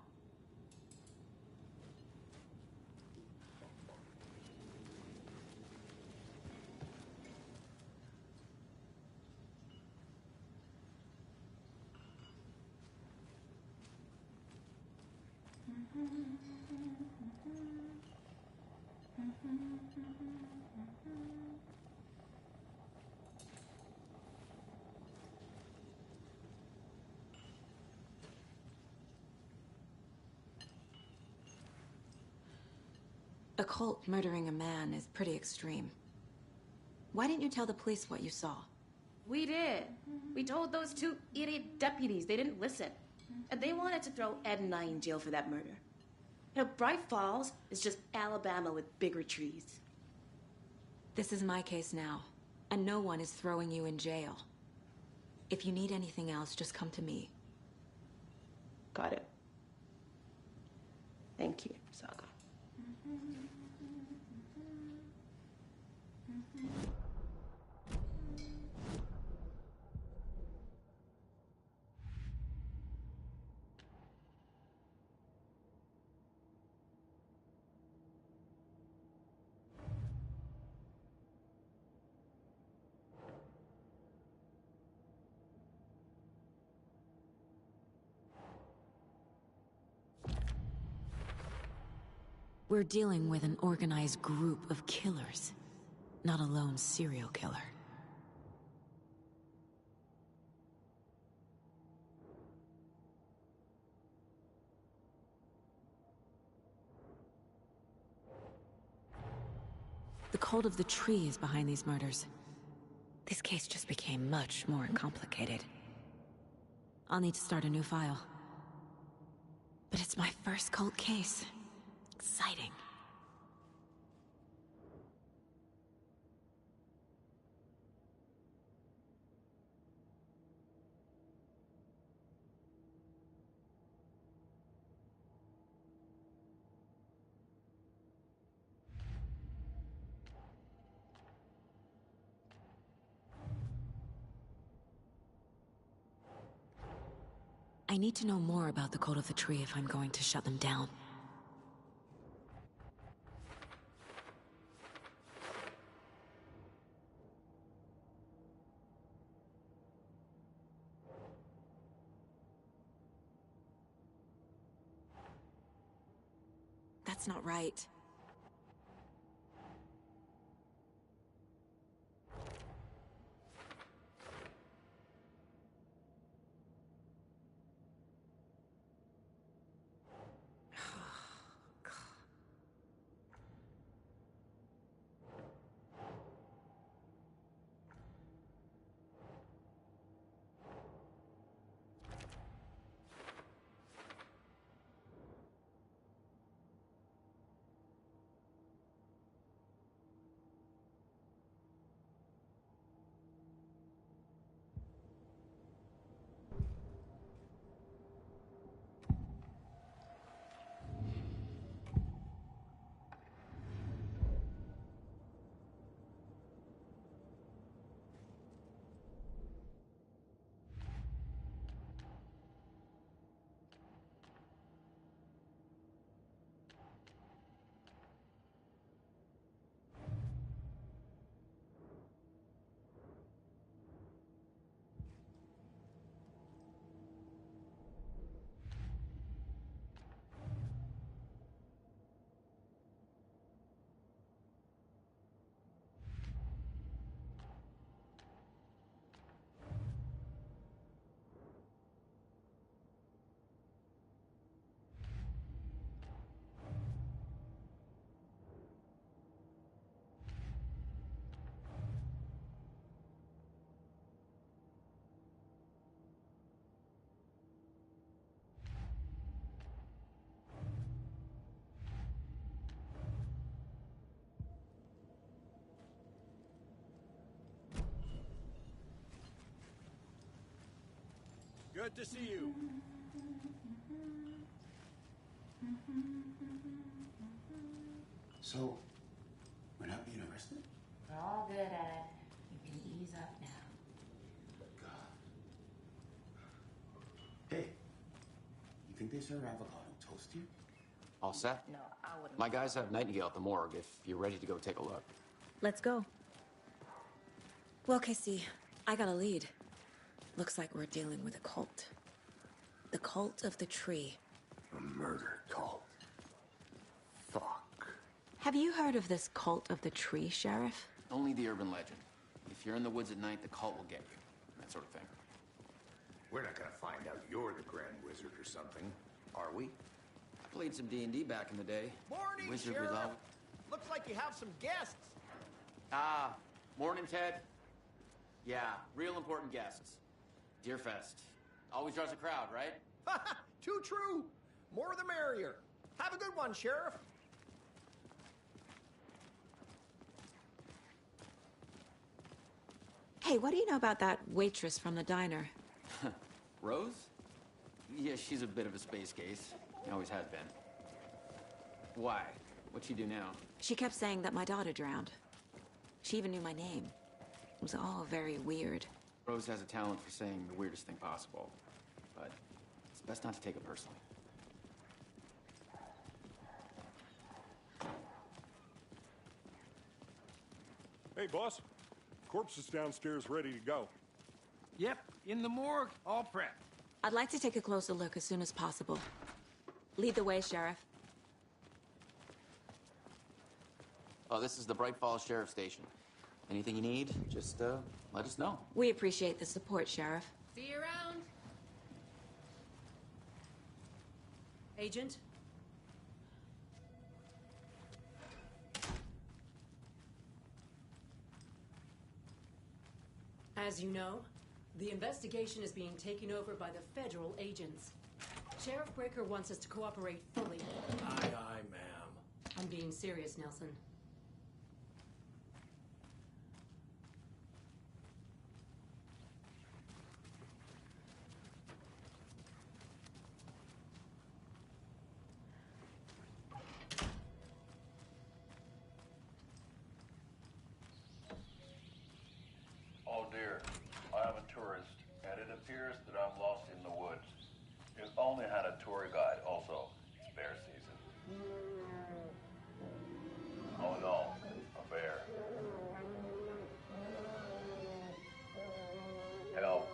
A cult murdering a man is pretty extreme. Why didn't you tell the police what you saw? We did. We told those two idiot deputies. They didn't listen. And they wanted to throw Ed and I in jail for that murder. You know, Bright Falls is just Alabama with bigger trees. This is my case now, and no one is throwing you in jail. If you need anything else, just come to me. Got it. Thank you, Saga. We're dealing with an organized group of killers, not a lone serial killer. The cult of the tree is behind these murders. This case just became much more complicated. I'll need to start a new file. But it's my first cult case. Exciting. I need to know more about the cult of the tree if I'm going to shut them down. That's not right. Good to see you. So, we're not being arrested? We're all good at it. You can ease up now. Hey, you think they serve avocado toast here? All set? No, I wouldn't. My guys have Nightingale at the morgue if you're ready to go take a look. Let's go. Well, Casey, I got a lead. Looks like we're dealing with a cult. The cult of the tree. A murder cult. Fuck. Have you heard of this cult of the tree, Sheriff? Only the urban legend. If you're in the woods at night, the cult will get you. That sort of thing. We're not gonna find out you're the Grand Wizard or something, are we? I played some D&D back in the day. Morning, Wizard Sheriff. was out. Looks like you have some guests. Ah, morning, Ted. Yeah, real important guests. Deerfest. Always draws a crowd, right? Too true. More the merrier. Have a good one, Sheriff. Hey, what do you know about that waitress from the diner? Rose? Yeah, she's a bit of a space case. Always has been. Why? What'd she do now? She kept saying that my daughter drowned. She even knew my name. It was all very weird. Rose has a talent for saying the weirdest thing possible. But it's best not to take it personally. Hey, boss. Corpse is downstairs ready to go. Yep, in the morgue, all prepped. I'd like to take a closer look as soon as possible. Lead the way, Sheriff. Oh, this is the Bright Falls Sheriff Station. Anything you need, just let us know. We appreciate the support, Sheriff. See you around. Agent? As you know, the investigation is being taken over by the federal agents. Sheriff Breaker wants us to cooperate fully. Aye, aye, ma'am. I'm being serious, Nelson. Oh dear, I am a tourist, and it appears that I'm lost in the woods. If only had a tour guide also. It's bear season. Oh no, a bear. Help.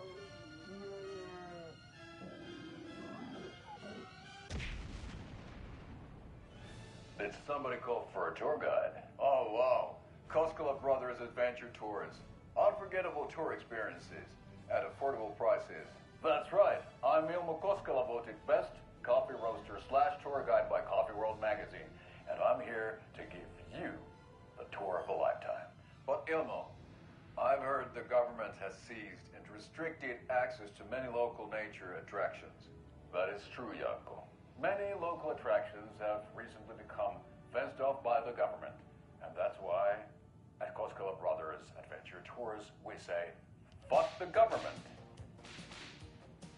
Did somebody call for a tour guide? Oh wow, Koskela Brothers Adventure Tours. Unforgettable tour experiences at affordable prices. That's right. I'm Ilmo Koskela, voted best coffee roaster / tour guide by Coffee World magazine, and I'm here to give you the tour of a lifetime. But Ilmo, I've heard the government has seized and restricted access to many local nature attractions. That is true, Janko. Many local attractions have recently become fenced off by the government, and that's why at Koskela Brothers Adventure Tours, we say, fuck the government.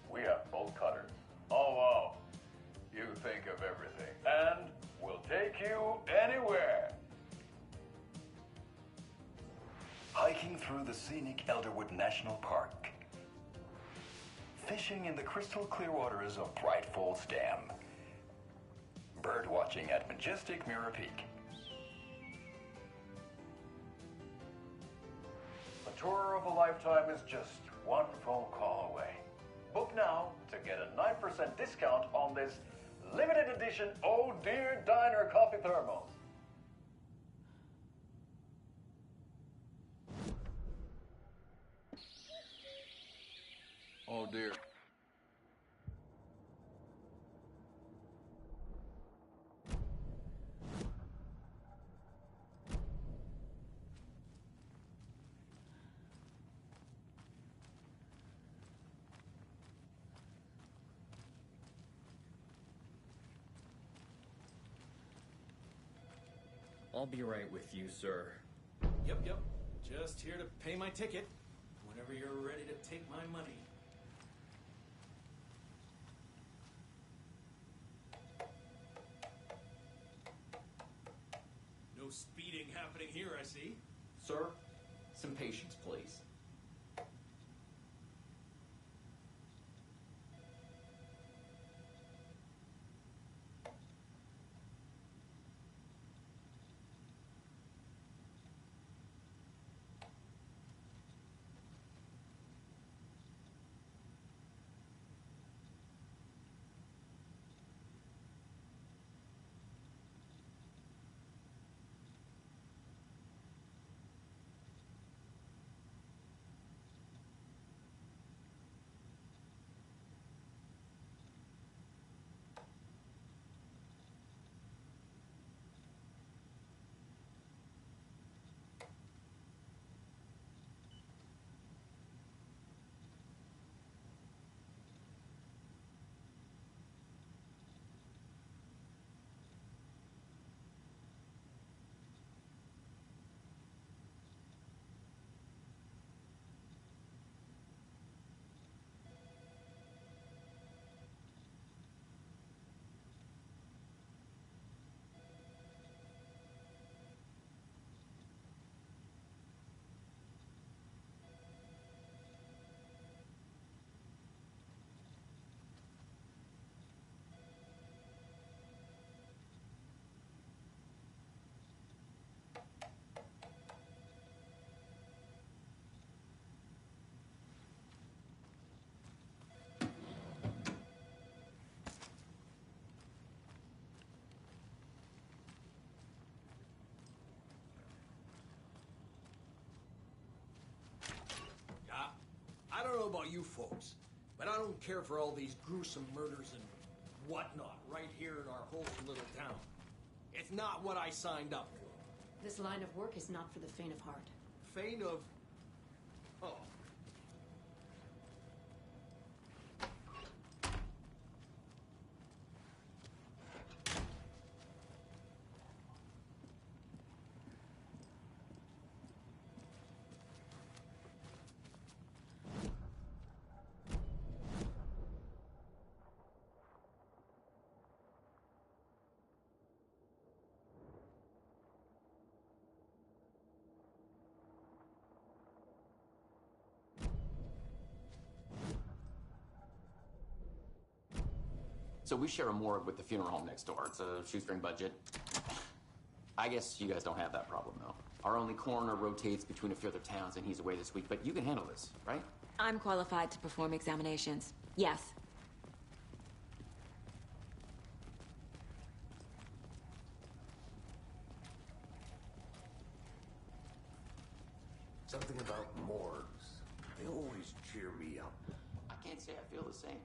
We have bolt cutters. Oh, wow. You think of everything. And we'll take you anywhere. Hiking through the scenic Elderwood National Park. Fishing in the crystal clear waters of Bright Falls Dam. Bird watching at majestic Mirror Peak. A tour of a lifetime is just one phone call away. Book now to get a 9% discount on this limited edition Oh Dear Diner coffee thermos. Oh dear. I'll be right with you, sir. Yep. Just here to pay my ticket whenever you're ready to take my money. see? Sir, some patience, please. I don't know about you folks, but I don't care for all these gruesome murders and whatnot right here in our wholesome little town. It's not what I signed up for. This line of work is not for the faint of heart. Faint of... Oh. So we share a morgue with the funeral home next door. It's a shoestring budget. I guess you guys don't have that problem, though. Our only coroner rotates between a few other towns, and he's away this week. But you can handle this, right? I'm qualified to perform examinations. Yes. Something about morgues. They always cheer me up. I can't say I feel the same.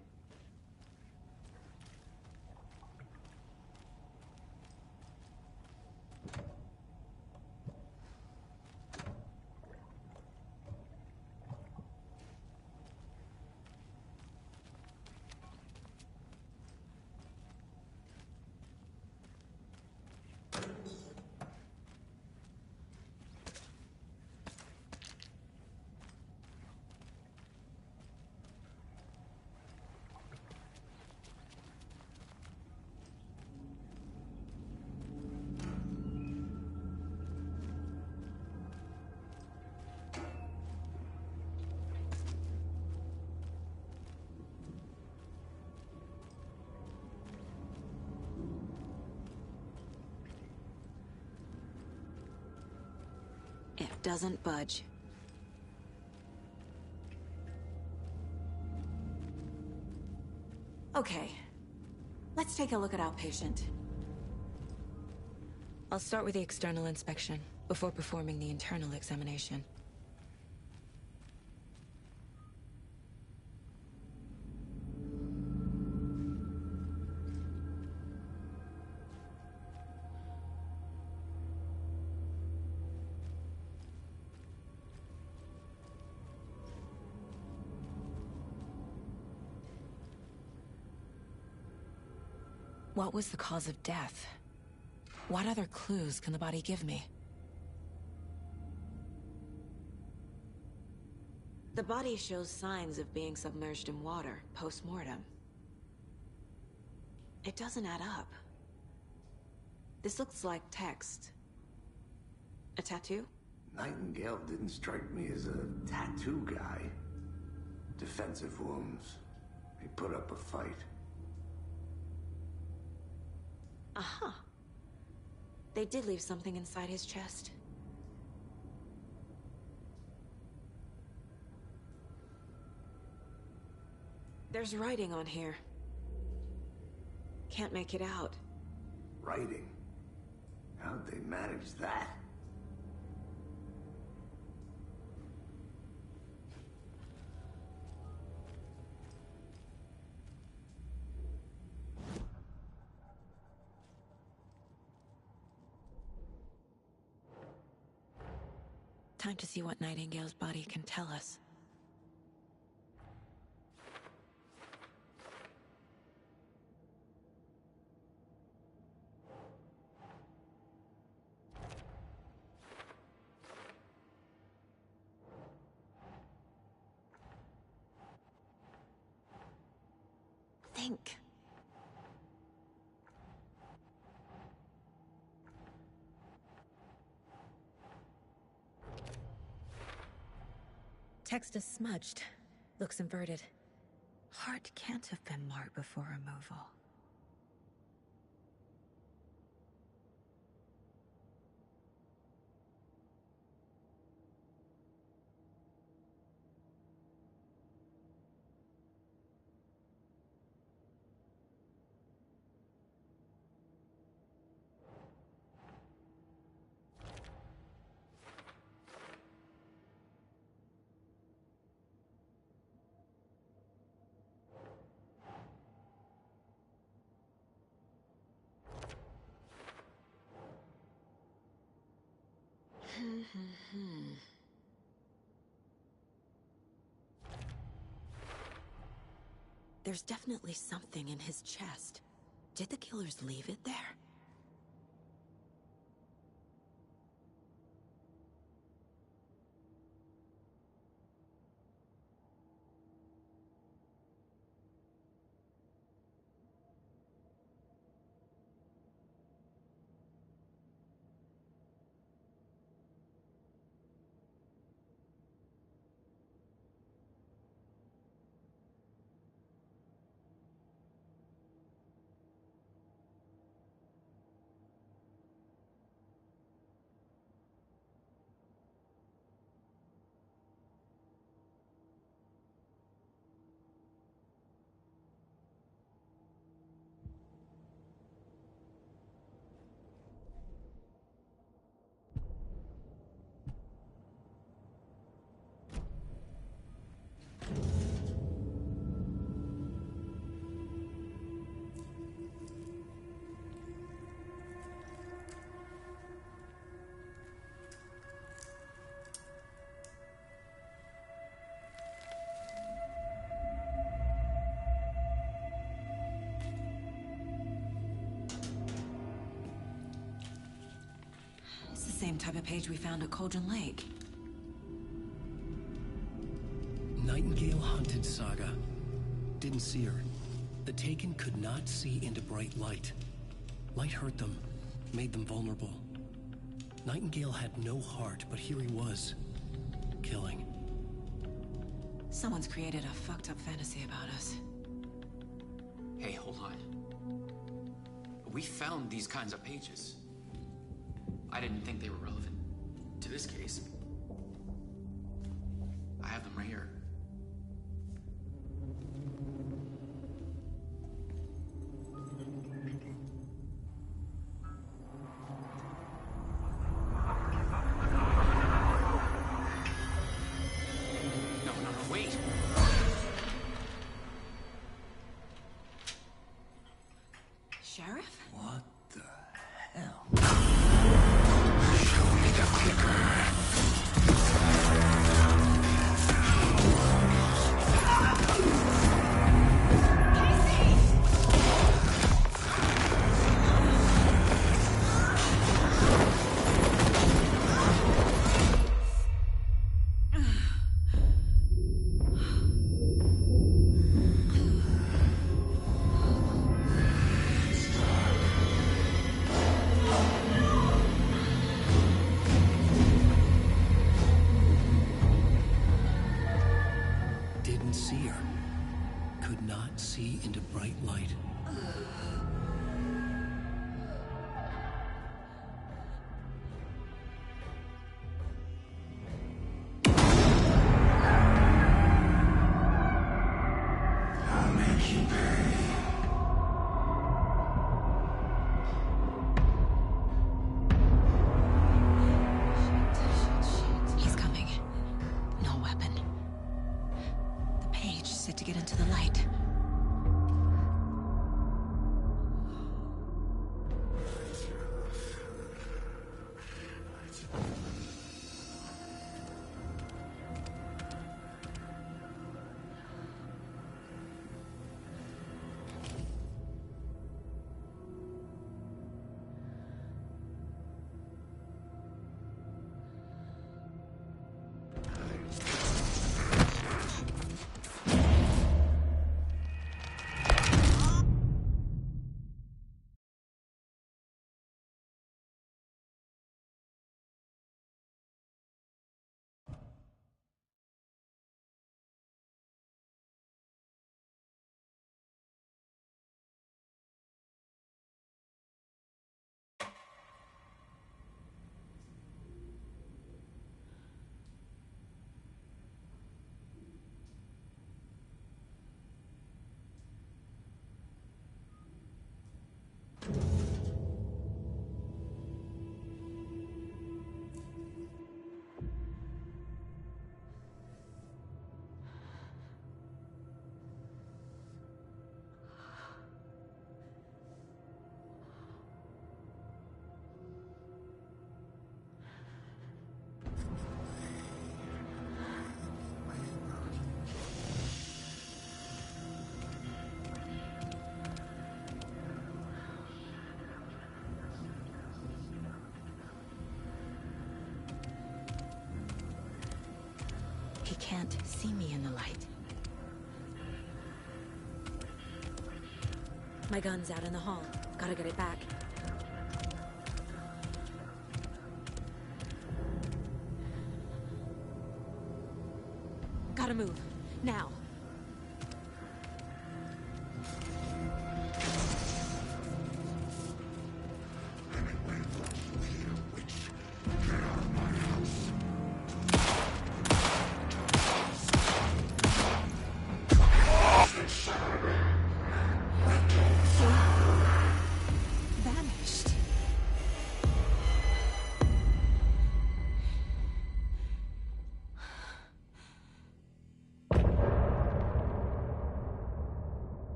It doesn't budge. Okay. Let's take a look at our patient. I'll start with the external inspection before performing the internal examination. What was the cause of death? What other clues can the body give me? The body shows signs of being submerged in water post-mortem. It doesn't add up. This looks like text. A tattoo? Nightingale didn't strike me as a tattoo guy. Defensive wounds. He put up a fight. Uh-huh. They did leave something inside his chest. There's writing on here. Can't make it out. Writing? How'd they manage that? Time to see what Nightingale's body can tell us. Think. Text is smudged. Looks inverted. Heart can't have been marked before removal. There's definitely something in his chest. Did the killers leave it there? Same type of page we found at Cauldron Lake. Nightingale hunted Saga. Didn't see her. The Taken could not see into bright light. Light hurt them, made them vulnerable. Nightingale had no heart, but here he was, killing. Someone's created a fucked up fantasy about us. Hey, hold on. We found these kinds of pages. I didn't think they were relevant to this case. I have them right here. No, wait. Sheriff? What the hell? Show me the clicker. couldn't see her. Could not see into bright light. He's coming. No weapon. The page said to get into the light. He can't see me in the light. My gun's out in the hall. Gotta get it back. Gotta move. Now. Vanished.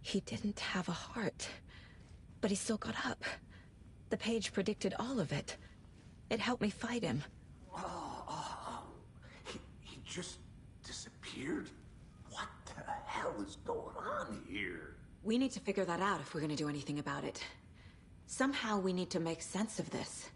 He didn't have a heart, but he still got up. The page predicted all of it. It helped me fight him. He just disappeared? What the hell is going on here? We need to figure that out if we're gonna do anything about it. Somehow we need to make sense of this.